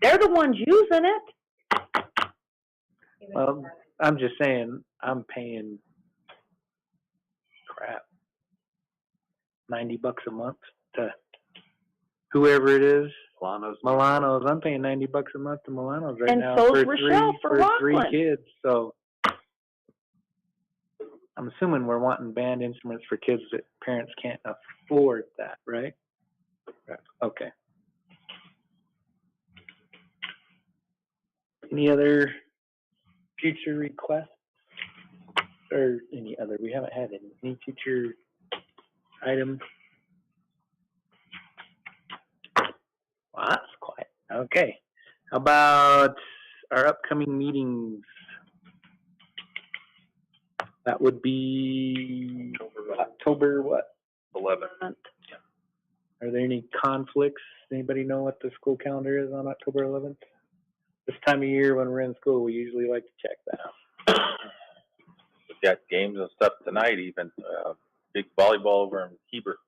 They're the ones using it. Well, I'm just saying, I'm paying $90 a month to whoever it is. Milano's. I'm paying $90 a month to Milano's right And now so's for Rochelle for three Rockland. kids. So I'm assuming we're wanting band instruments for kids that parents can't afford that, right? Okay. Any other future requests? Or any other? We haven't had any future items. Well, that's quiet. Okay. How about our upcoming meetings? That would be October what? 11th. Are there any conflicts? Anybody know what the school calendar is on October 11th? This time of year when we're in school, we usually like to check that out. We've got games and stuff tonight, even big volleyball over in Heber.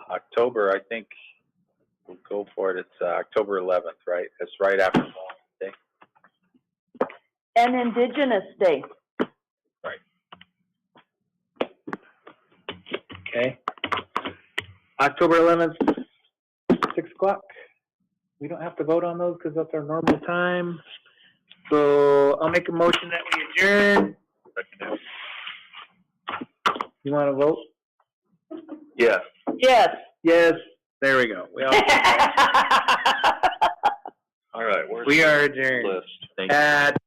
October, I think we'll go for it. It's October 11th, right? It's right after Memorial Day. And Indigenous Day. Right. Okay. October 11th, 6 o'clock. We don't have to vote on those because that's our normal time. So I'll make a motion that we adjourn. You want to vote? Yeah. Yes. Yes. There we go. We All right. are adjourned. List. Thank you. At